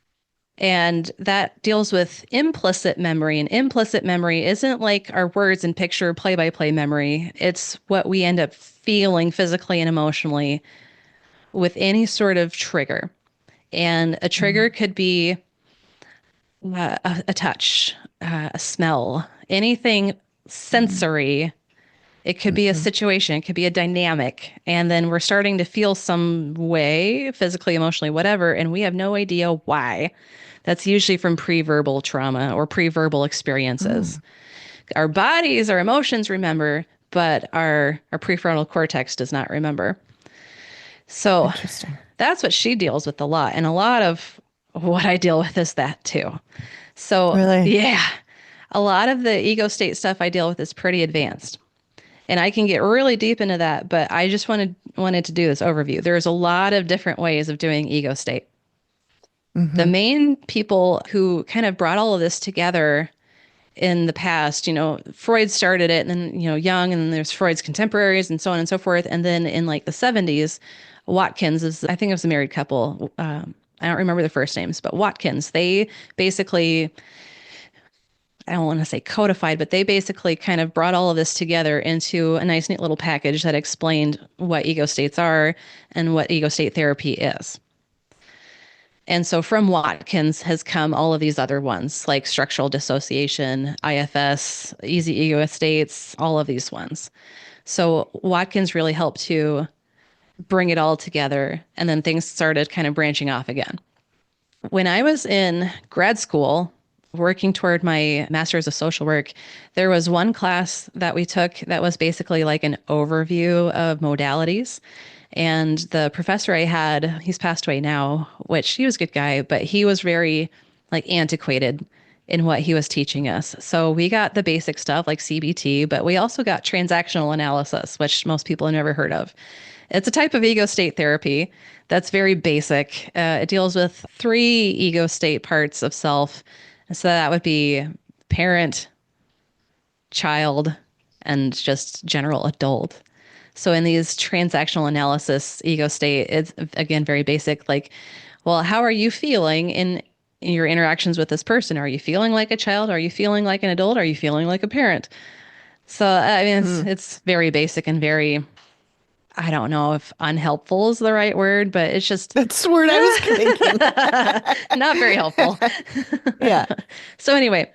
And that deals with implicit memory. And implicit memory isn't like our words and picture play by play memory. It's what we end up feeling physically and emotionally with any sort of trigger. And a trigger could be a touch, a smell, anything sensory. It could be a situation, it could be a dynamic. And then we're starting to feel some way, physically, emotionally, whatever, and we have no idea why. That's usually from pre-verbal trauma or pre-verbal experiences. Our bodies, our emotions remember, but our prefrontal cortex does not remember. So Interesting. that's what she deals with a lot. And a lot of what I deal with is that too. So, Really? yeah, a lot of the ego state stuff I deal with is pretty advanced. And I can get really deep into that, but I just wanted to do this overview. There's a lot of different ways of doing ego state. The main people who kind of brought all of this together in the past, Freud started it, and then, Jung, and then there's Freud's contemporaries and so on and so forth. And then in like the 70s, Watkins is, I think it was a married couple. I don't remember their first names, but Watkins, they basically, I don't want to say codified, but they basically kind of brought all of this together into a nice, neat little package that explained what ego states are and what ego state therapy is. And so from Watkins has come all of these other ones like structural dissociation, IFS, easy ego states, all of these ones. So Watkins really helped to bring it all together. And then things started kind of branching off again. When I was in grad school, working toward my master's of social work, there was one class that we took that was basically like an overview of modalities. And the professor I had, he's passed away now, which he was a good guy, but he was very like antiquated in what he was teaching us. So we got the basic stuff like CBT, but we also got transactional analysis, which most people have never heard of. It's a type of ego state therapy that's very basic. It deals with 3 ego state parts of self. So that would be parent, child, and just general adult. So in these transactional analysis ego state, it's again very basic. Like, well, how are you feeling in your interactions with this person? Are you feeling like a child? Are you feeling like an adult? Are you feeling like a parent? So I mean, it's very basic and very, I don't know if unhelpful is the right word, but it's just That's the word I was thinking. not very helpful. Yeah. So anyway,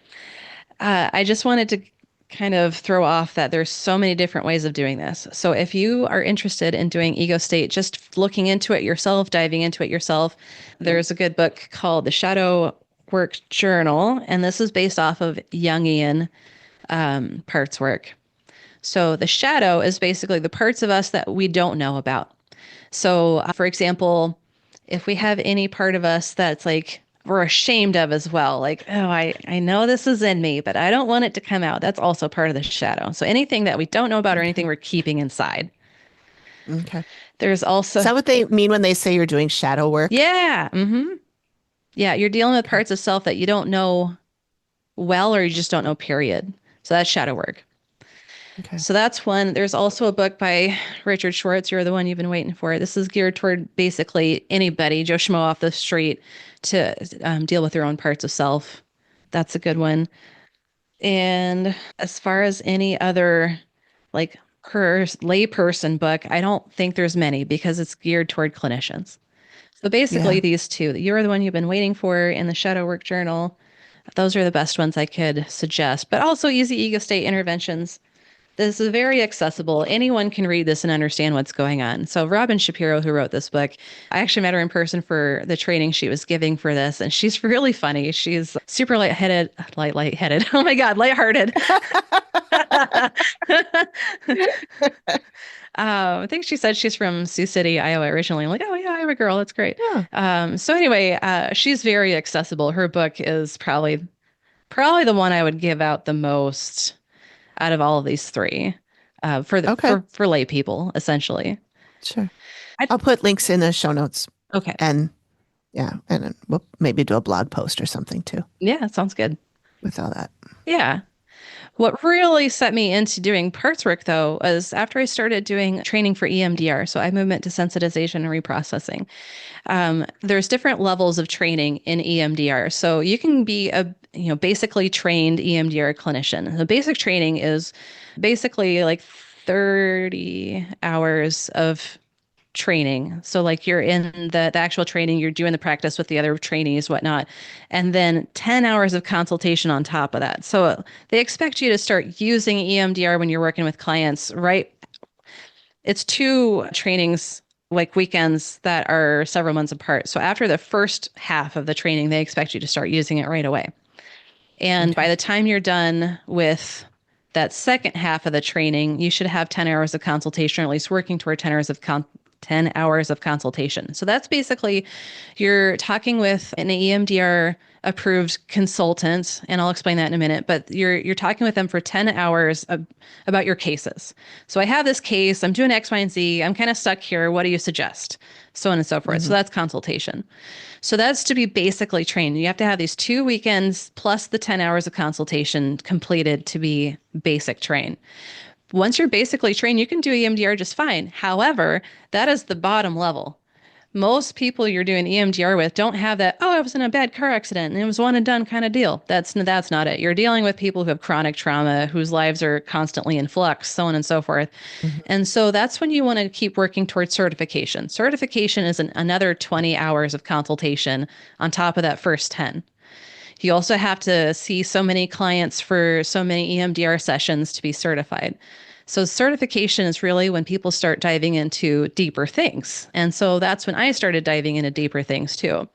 I just wanted to kind of throw off that there's so many different ways of doing this. So if you are interested in doing ego state, just looking into it yourself, diving into it yourself, there's a good book called The Shadow Work Journal, and this is based off of Jungian parts work. So the shadow is basically the parts of us that we don't know about. So for example, if we have any part of us that's like we're ashamed of as well. Like, oh, I know this is in me, but I don't want it to come out. That's also part of the shadow. So anything that we don't know about or anything we're keeping inside. Okay. There's also, Is that what they mean when they say you're doing shadow work? yeah. Yeah. You're dealing with parts of self that you don't know well, or you just don't know, period. So that's shadow work. Okay. So that's one. There's also a book by Richard Schwartz. You're the one you've been waiting for. This is geared toward basically anybody, Joe Schmo off the street, to deal with their own parts of self. That's a good one. And as far as any other like her layperson book, I don't think there's many because it's geared toward clinicians. So basically, Yeah. these two, you're the one you've been waiting for in the Shadow Work Journal. Those are the best ones I could suggest, but also Easy Ego State Interventions. This is very accessible. Anyone can read this and understand what's going on. So Robin Shapiro, who wrote this book, I actually met her in person for the training she was giving for this, and she's really funny. She's super lightheaded. Oh my God, lighthearted. I think she said she's from Sioux City, Iowa originally. I'm like, oh yeah, Iowa girl, that's great. Yeah. So anyway, she's very accessible. Her book is probably the one I would give out the most out of all of these three, Okay. for lay people, essentially. Sure. I, I'll put links in the show notes okay. and yeah, and then we'll maybe do a blog post or something too Yeah, sounds good. with all that. Yeah. What really set me into doing parts work, though, was after I started doing training for EMDR, so eye movement desensitization and reprocessing. There's different levels of training in EMDR. So you can be a basically trained EMDR clinician. The basic training is basically like 30 hours of training. So like you're in the actual training, you're doing the practice with the other trainees, whatnot, and then 10 hours of consultation on top of that. So they expect you to start using EMDR when you're working with clients, right? It's two trainings like weekends that are several months apart. So after the first half of the training, they expect you to start using it right away. And by Okay. the time you're done with that second half of the training, you should have 10 hours of consultation, or at least working toward 10 hours of consultation. So that's basically you're talking with an EMDR approved consultant, and I'll explain that in a minute, but you're talking with them for 10 hours about your cases. So I have this case, I'm doing X, Y, and Z, I'm kind of stuck here. What do you suggest? So on and so forth. So Hmm. that's consultation. So that's to be basically trained. You have to have these 2 weekends plus the 10 hours of consultation completed to be basic trained. Once you're basically trained, you can do EMDR just fine. However, that is the bottom level. Most people you're doing EMDR with don't have that, oh, I was in a bad car accident and it was one and done kind of deal. That's not it. You're dealing with people who have chronic trauma, whose lives are constantly in flux, so on and so forth. Hmm. And so that's when you want to keep working towards certification. Certification is another 20 hours of consultation on top of that first 10. You also have to see so many clients for so many EMDR sessions to be certified. So certification is really when people start diving into deeper things. And so that's when I started diving into deeper things too.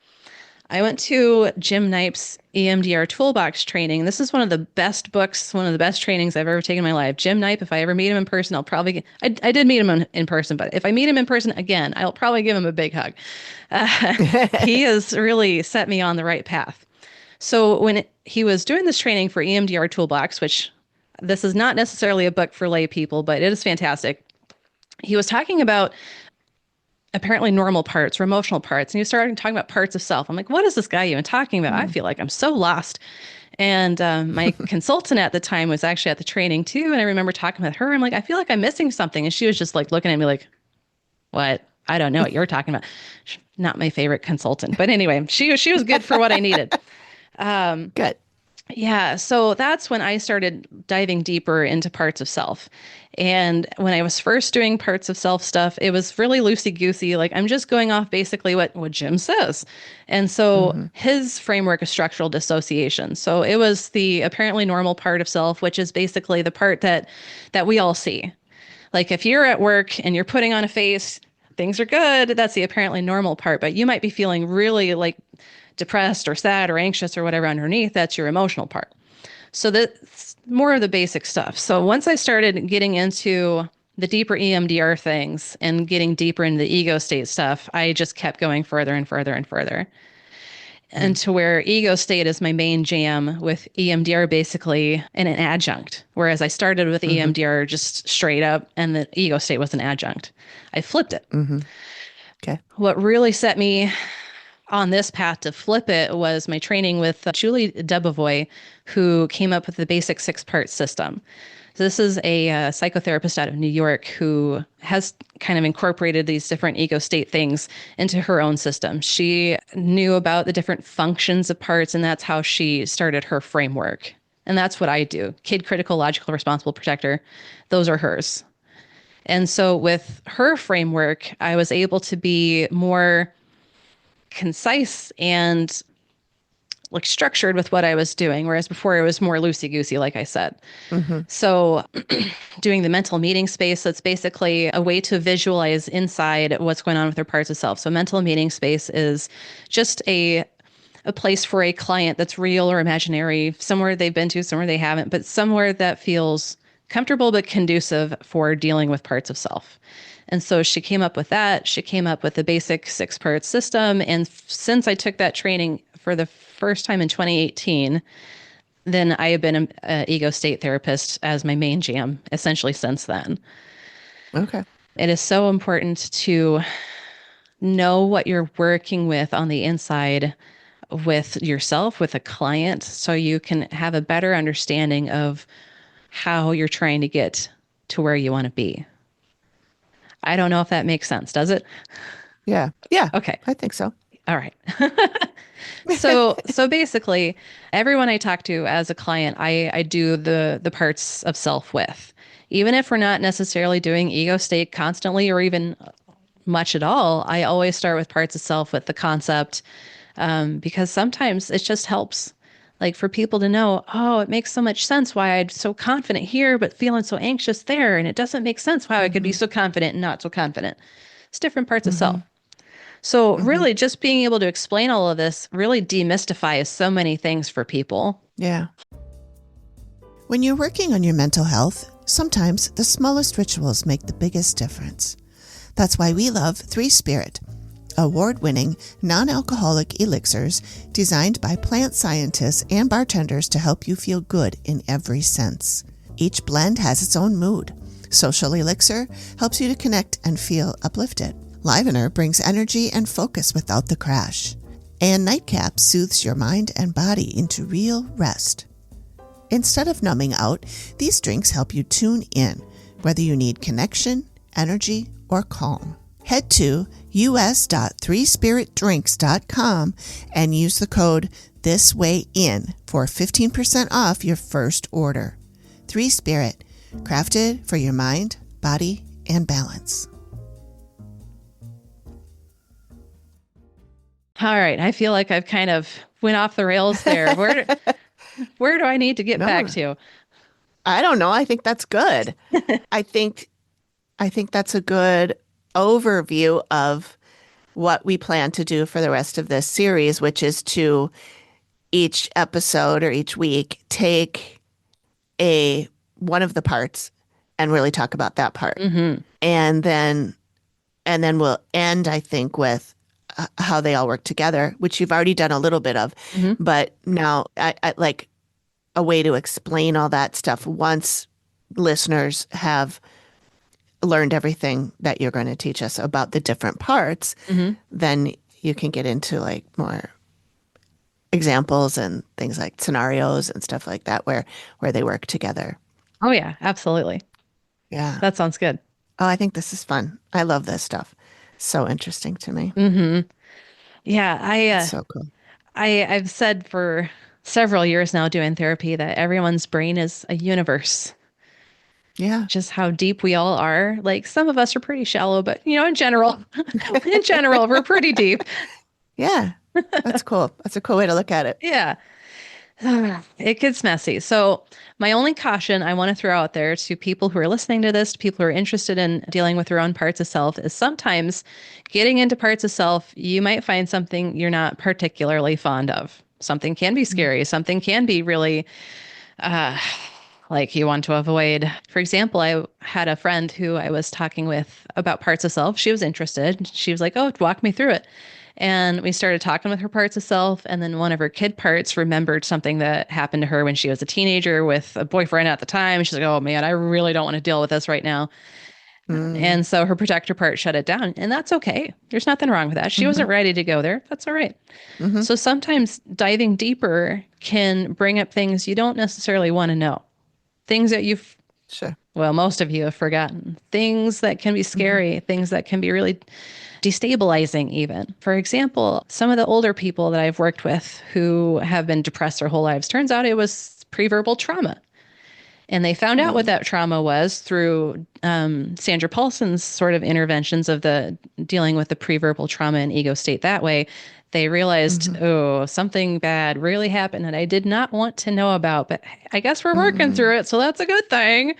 I went to Jim Knipe's EMDR Toolbox training. This is one of the best books, one of the best trainings I've ever taken in my life. Jim Knipe, if I ever meet him in person, I did meet him in person, but if I meet him in person again, I'll probably give him a big hug. He has really set me on the right path. So when he was doing this training for EMDR Toolbox, which this is not necessarily a book for lay people, but it is fantastic. He was talking about apparently normal parts or emotional parts. And he started talking about parts of self. I'm like, what is this guy even talking about? I feel like I'm so lost. And my consultant at the time was actually at the training too. And I remember talking with her. I'm like, I feel like I'm missing something. And she was just like looking at me like, what? I don't know what you're talking about. Not my favorite consultant. But anyway, she was good for what I needed. Good. Yeah, so that's when I started diving deeper into parts of self. And when I was first doing parts of self stuff, it was really loosey-goosey. Like I'm just going off basically what Jim says. And so Hmm. his framework is structural dissociation. So it was the apparently normal part of self, which is basically the part that we all see. Like if you're at work and you're putting on a face, things are good, that's the apparently normal part, but you might be feeling really like depressed or sad or anxious or whatever underneath, that's your emotional part. So that's more of the basic stuff. So once I started getting into the deeper EMDR things and getting deeper into the ego state stuff, I just kept going further and further and further. And to where ego state is my main jam, with EMDR basically an adjunct. Whereas I started with Hmm. EMDR just straight up and the ego state was an adjunct. I flipped it. Hmm. Okay. What really set me on this path to flip it was my training with Julie Debevoise, who came up with the basic 6-part system. So this is a psychotherapist out of New York who has kind of incorporated these different ego state things into her own system. She knew about the different functions of parts, and that's how she started her framework. And that's what I do. Kid, critical, logical, responsible, protector. Those are hers. And so with her framework, I was able to be more concise and like structured with what I was doing, whereas before it was more loosey goosey, like I said. Mm-hmm. So, doing the mental meeting space, that's basically a way to visualize inside what's going on with their parts of self. So, mental meeting space is just a place for a client that's real or imaginary, somewhere they've been to, somewhere they haven't, but somewhere that feels comfortable but conducive for dealing with parts of self. And so she came up with that. She came up with the basic 6-part system. And since I took that training for the first time in 2018, then I have been an ego state therapist as my main jam essentially since then. Okay. It is so important to know what you're working with on the inside with yourself, with a client, so you can have a better understanding of how you're trying to get to where you want to be. I don't know if that makes sense. Does it? Yeah. Yeah. Okay. I think so. All right. So basically, everyone I talk to as a client, I do the parts of self with. Even if we're not necessarily doing ego state constantly or even much at all, I always start with parts of self with the concept, because sometimes it just helps. Like for people to know, oh, it makes so much sense why I'm so confident here, but feeling so anxious there. And it doesn't make sense why I could be Mm-hmm. so confident and not so confident. It's different parts of Mm-hmm. self. So, Mm-hmm. really, just being able to explain all of this really demystifies so many things for people. Yeah. When you're working on your mental health, sometimes the smallest rituals make the biggest difference. That's why we love Three Spirit, award-winning non-alcoholic elixirs designed by plant scientists and bartenders to help you feel good in every sense. Each blend has its own mood. Social Elixir helps you to connect and feel uplifted. Livener brings energy and focus without the crash. And Nightcap soothes your mind and body into real rest. Instead of numbing out, these drinks help you tune in, whether you need connection, energy, or calm. Head to us.threespiritdrinks.com and use the code THISWAYIN for 15% off your first order. Three Spirit, crafted for your mind, body, and balance. All right, I feel like I've kind of went off the rails there. Where do I need to get back No, to? I don't know. I think that's good. I think I think that's a good overview of what we plan to do for the rest of this series, which is to each episode or each week take a one of the parts and really talk about that part. Mm-hmm. And then we'll end, I think, with how they all work together, which you've already done a little bit of. Mm-hmm. But now I like a way to explain all that stuff once listeners have learned everything that you're going to teach us about the different parts, Mm-hmm. then you can get into like more examples and things like scenarios and stuff like that where they work together. Oh, yeah, absolutely. Yeah. That sounds good. Oh, I think this is fun. I love this stuff. So interesting to me. Mm-hmm. Yeah, It's so cool. I've said for several years now doing therapy that everyone's brain is a universe. Yeah. Just how deep we all are. Like some of us are pretty shallow, but in general, in general, we're pretty deep. Yeah. That's cool. That's a cool way to look at it. Yeah. It gets messy. So, my only caution I want to throw out there to people who are listening to this, to people who are interested in dealing with their own parts of self, is sometimes getting into parts of self, you might find something you're not particularly fond of. Something can be scary. Something can be really uh, like you want to avoid. For example, I had a friend who I was talking with about parts of self. She was interested. She was like, "Oh, walk me through it." And we started talking with her parts of self. And then one of her kid parts remembered something that happened to her when she was a teenager with a boyfriend at the time. She's like, "Oh man, I really don't want to deal with this right now." Mm, And so her protector part shut it down. And that's okay. There's nothing wrong with that. She hmm wasn't ready to go there. That's all right. hmm So sometimes diving deeper can bring up things you don't necessarily want to know. Things that Sure. well, most of you have forgotten. Things that can be hmm scary, things that can be really destabilizing, even. For example, some of the older people that I've worked with who have been depressed their whole lives, turns out it was pre-verbal trauma. And they found out what Oh. that trauma was through Sandra Paulson's sort of interventions of the dealing with the pre-verbal trauma and ego state that way. They realized, Hmm. oh, something bad really happened and I did not want to know about, but I guess we're working Hmm. through it, so that's a good thing.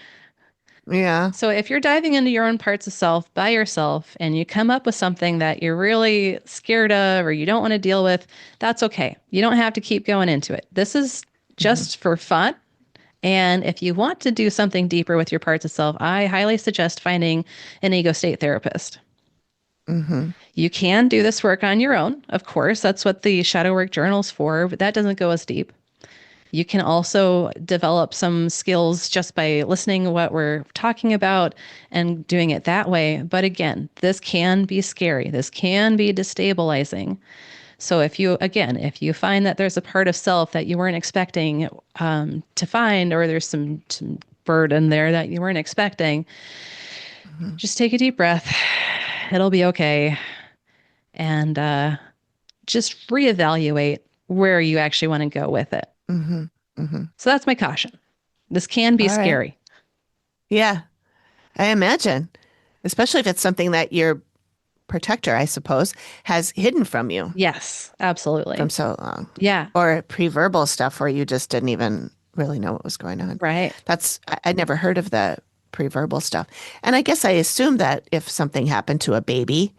Yeah. So if you're diving into your own parts of self by yourself and you come up with something that you're really scared of or you don't want to deal with, that's okay. You don't have to keep going into it. This is Hmm. just for fun. And if you want to do something deeper with your parts of self, I highly suggest finding an ego state therapist. Hmm. You can do this work on your own. Of course, that's what the shadow work journal's for, but that doesn't go as deep. You can also develop some skills just by listening to what we're talking about and doing it that way. But again, this can be scary. This can be destabilizing. So if you find that there's a part of self that you weren't expecting to find, or there's some burden there that you weren't expecting, Hmm. just take a deep breath. It'll be okay. And just reevaluate where you actually want to go with it. Hmm. Hmm. So that's my caution. This can be All right. scary. Yeah, I imagine, especially if it's something that your protector, I suppose, has hidden from you Yes, from absolutely. so long, Yeah, or pre-verbal stuff where you just didn't even really know what was going on. right. I'd never heard of the pre-verbal stuff. And I guess I assumed that if something happened to a baby,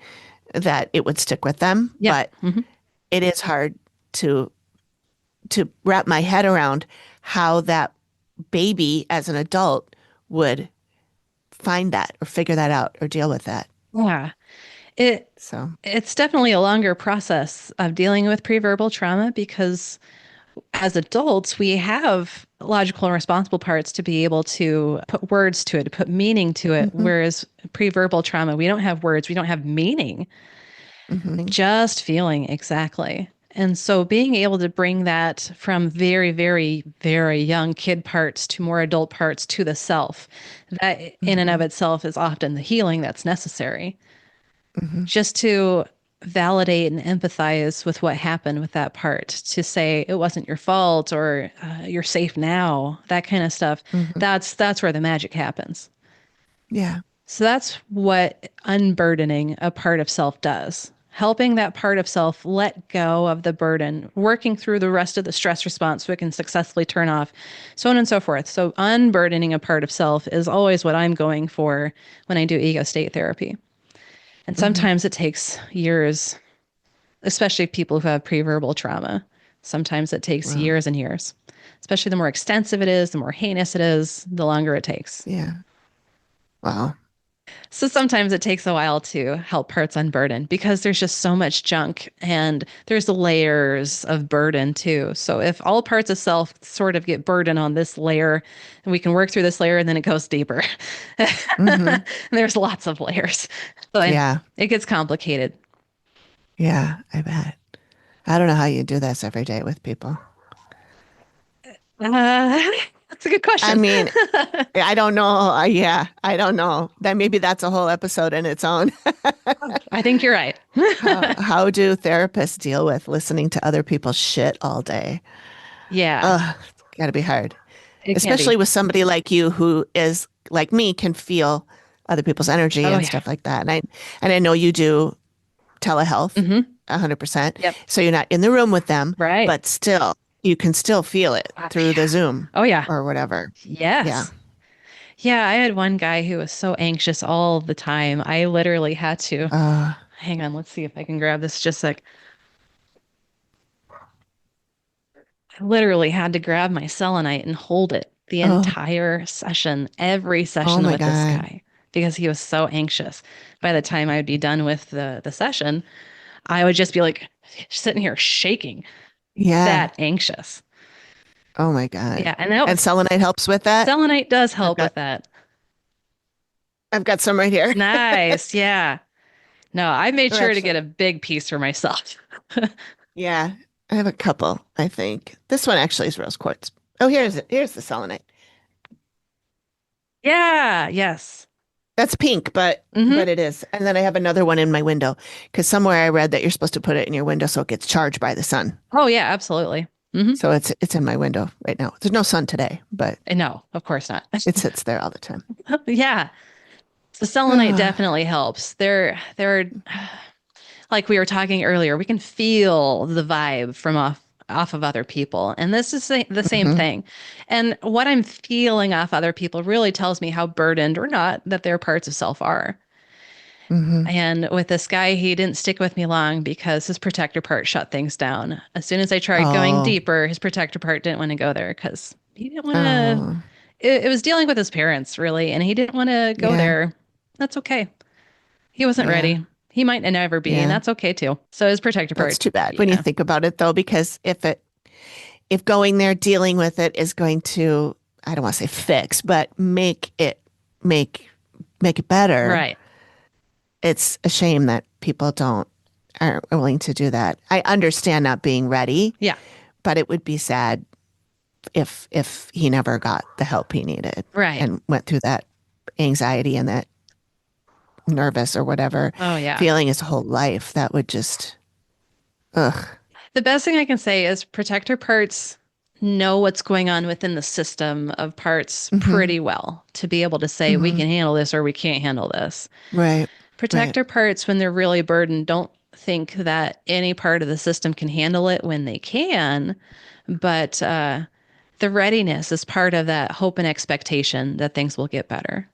that it would stick with them, Yeah. but Hmm. it is hard to wrap my head around how that baby as an adult would find that or figure that out or deal with that. Yeah. It So, it's definitely a longer process of dealing with pre-verbal trauma because as adults, we have logical and responsible parts to be able to put words to it, to put meaning to it. hmm. Whereas pre-verbal trauma, we don't have words, we don't have meaning, Hmm. just feeling exactly. And so being able to bring that from very, very, very young kid parts to more adult parts to the self, that in and of Hmm. itself is often the healing that's necessary. Hmm. Just to validate and empathize with what happened with that part, to say it wasn't your fault or you're safe now, that kind of stuff. Hmm. That's where the magic happens. Yeah. So that's what unburdening a part of self does. Helping that part of self let go of the burden, working through the rest of the stress response so it can successfully turn off, so on and so forth. So, unburdening a part of self is always what I'm going for when I do ego state therapy. And Hmm. sometimes it takes years, especially people who have pre-verbal trauma. Sometimes it takes Well, years and years. Especially the more extensive it is, the more heinous it is, the longer it takes. yeah. Well, So sometimes it takes a while to help parts unburden because there's just so much junk and there's layers of burden too. So if all parts of self sort of get burden on this layer, and we can work through this layer and then it goes deeper. hmm. And there's lots of layers. So Yeah. it gets complicated. Yeah, I bet. I don't know how you do this every day with people. Uh, that's a good I question. mean, I don't know. Yeah, I don't know. That maybe that's a whole episode in its own. I think you're right. How do therapists deal with listening to other people's shit all day? Yeah, Ugh, it's gotta be hard, it can especially be. with somebody like you who is like me, can feel other people's energy Oh and yeah. stuff like that. And I know you do telehealth Hmm. 100%. Yep. So you're not in the room with them, Right. but still you can still feel it through Yeah. the Zoom Oh yeah. or whatever. Yeah. Yes. Yeah, I had one guy who was so anxious all the time. I literally had to, Uh, hang on, let's see if I can grab this just a sec. I literally had to grab my selenite and hold it the oh, entire session, every oh session my with this God. guy, because he was so anxious. By the time I'd be done with the session, I would just be like sitting here shaking, Yeah. that anxious. Oh my God. Yeah, and that And was selenite helps with that. selenite does I've help got with that. I've got some right here. Nice. Yeah. No, I made Oh, sure to get a actually, big piece for myself. yeah. I have a couple, I think. This one actually is rose quartz. Oh, here's it. Here's the selenite. Yeah, yes. That's pink, Hmm. but it is. And then I have another one in my window because somewhere I read that you're supposed to put it in your window so it gets charged by the sun. Oh, yeah, absolutely. Hmm. So it's in my window right now. There's no sun today, but No, of course not. it sits there all the time. Yeah. The selenite definitely helps. There are, like we were talking earlier, we can feel the vibe from off of other people. And this is the same Hmm. thing. And what I'm feeling off other people really tells me how burdened or not that their parts of self are. Hmm. And with this guy, he didn't stick with me long because his protector part shut things down. As soon as I tried going Oh, deeper, his protector part didn't want to go there because he didn't want to. oh, It was dealing with his parents, really, and he didn't want to go yeah, there. That's okay. He wasn't yeah, ready. He might never be, and yeah. that's okay too. So his protector That's part, too bad when you yeah, think about it, though, because if going there dealing with it is going to, I don't want to say fix, but make make it better, right. it's a shame that people aren't willing to do that. I understand not being ready, Yeah, but it would be sad if he never got the help he needed right. and went through that anxiety and that nervous or whatever Oh, yeah. feeling his whole life. That would just, ugh. The best thing I can say is protector parts know what's going on within the system of parts Hmm. pretty well to be able to say we Hmm. can handle this or we can't handle this. Right. Right. Protector parts, when they're really burdened, don't think that any part of the system can handle it when they can, but the readiness is part of that hope and expectation that things will get better.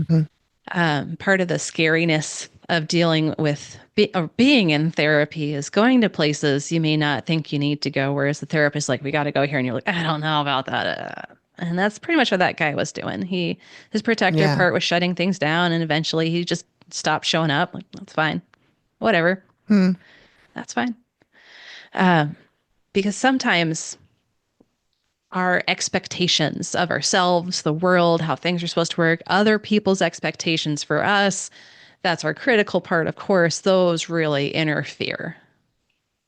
Hmm. Part of the scariness of dealing with or being in therapy is going to places you may not think you need to go, whereas the therapist like, we got to go here, and you're like, I don't know about that. And that's pretty much what that guy was doing. His protector Yeah. part was shutting things down, and eventually he just stopped showing up. Like, that's fine, whatever, Hmm. that's fine. Um, because sometimes our expectations of ourselves, the world, how things are supposed to work, other people's expectations for us, that's our critical part, of course, those really interfere.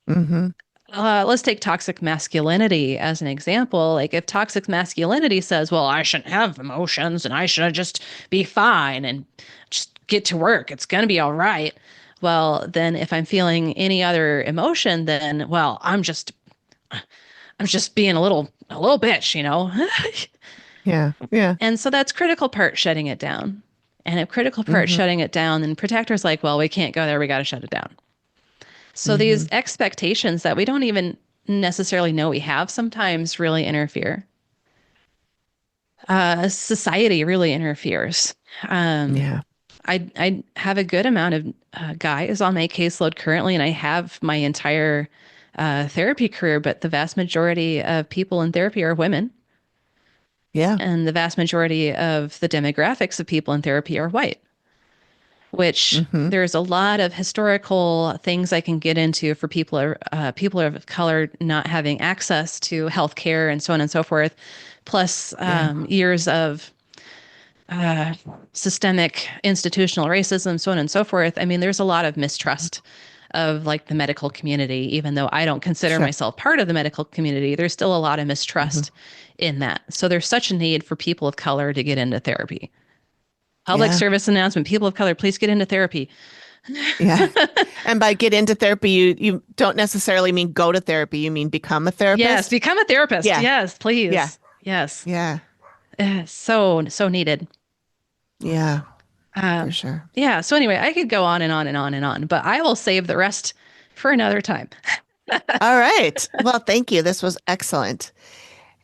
Hmm. Let's take toxic masculinity as an example. Like, if toxic masculinity says, well, I shouldn't have emotions and I should just be fine and just get to work, it's going to be all right. Well, then if I'm feeling any other emotion, then, well, I'm just being a little bitch, you know? Yeah. Yeah. And so that's critical part shutting it down. And if critical part Hmm. shutting it down, then protector's like, well, we can't go there. We got to shut it down. So Hmm. these expectations that we don't even necessarily know we have sometimes really interfere. Society really interferes. Um, Yeah. I have a good amount of guys on my caseload currently, and I have my entire therapy career, but the vast majority of people in therapy are women. Yeah. And the vast majority of the demographics of people in therapy are white, which Hmm. there's a lot of historical things I can get into for people of color not having access to healthcare and so on and so forth, plus Yeah. years of uh, systemic institutional racism, so on and so forth. I mean, there's a lot of mistrust of like the medical community, even though I don't consider Sure. myself part of the medical community, there's still a lot of Hmm. mistrust in that. So there's such a need for people of color to get into therapy. Public Yeah. service announcement, people of color, please get into therapy. Yeah. And by get into therapy, you don't necessarily mean go to therapy. You mean become a Yes, therapist. become a therapist. Yeah. Yes, Yeah. please. Yes. Yeah. So needed. Yeah. For Um, sure. yeah. So anyway, I could go on and on and on and on, but I will save the rest for another time. All right. Well, thank you. This was excellent.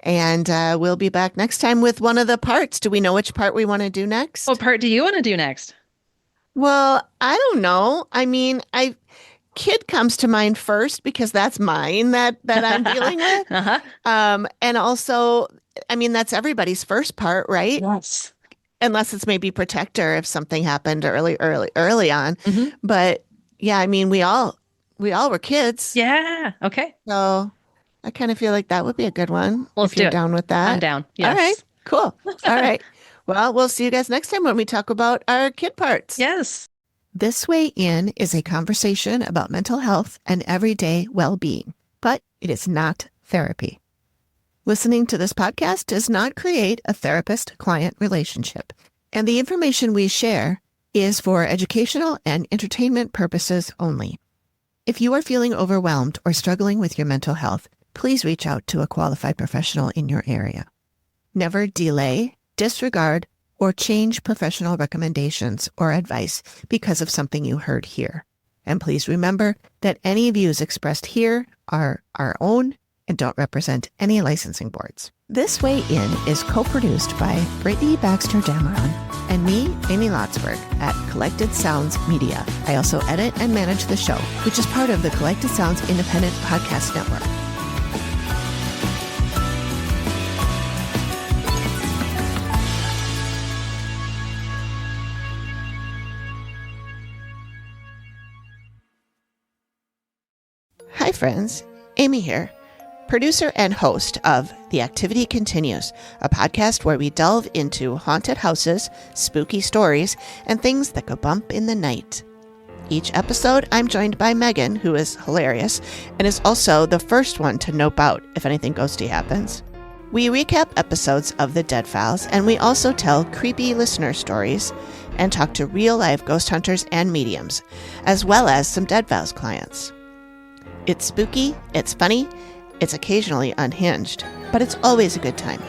And we'll be back next time with one of the parts. Do we know which part we want to do What next? part do you want to do next? Well, I don't know. I mean, I kid comes to mind first because that's mine that I'm dealing with. Uh-huh. And also, I mean, that's everybody's first part, right? Yes. Unless it's maybe protector if something happened early on. Hmm. But yeah, I mean, we all were kids. Yeah. Okay. So I kind of feel like that would be a good one Let's if do you're it. down with I'm that. down. All right, Yes. cool. All right. Well, we'll see you guys next time when we talk about our kid parts. Yes. This Way In is a conversation about mental health and everyday well-being, but it is not therapy. Listening to this podcast does not create a therapist-client relationship, and the information we share is for educational and entertainment purposes only. If you are feeling overwhelmed or struggling with your mental health, please reach out to a qualified professional in your area. Never delay, disregard, or change professional recommendations or advice because of something you heard here. And please remember that any views expressed here are our own and don't represent any licensing boards. This Way In is co-produced by Brittney Dameron and me, Amy Lotsberg, at Collected Sounds Media. I also edit and manage the show, which is part of the Collected Sounds Independent Podcast Network. Hi friends, Amy here, producer and host of The Activity Continues, a podcast where we delve into haunted houses, spooky stories, and things that go bump in the night. Each episode, I'm joined by Megan, who is hilarious, and is also the first one to nope out if anything ghosty happens. We recap episodes of The Dead Files, and we also tell creepy listener stories and talk to real-life ghost hunters and mediums, as well as some Dead Files clients. It's spooky, it's funny, it's occasionally unhinged, but it's always a good time.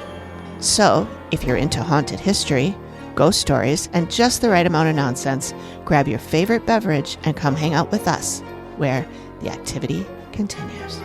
So, if you're into haunted history, ghost stories, and just the right amount of nonsense, grab your favorite beverage and come hang out with us, where the activity continues.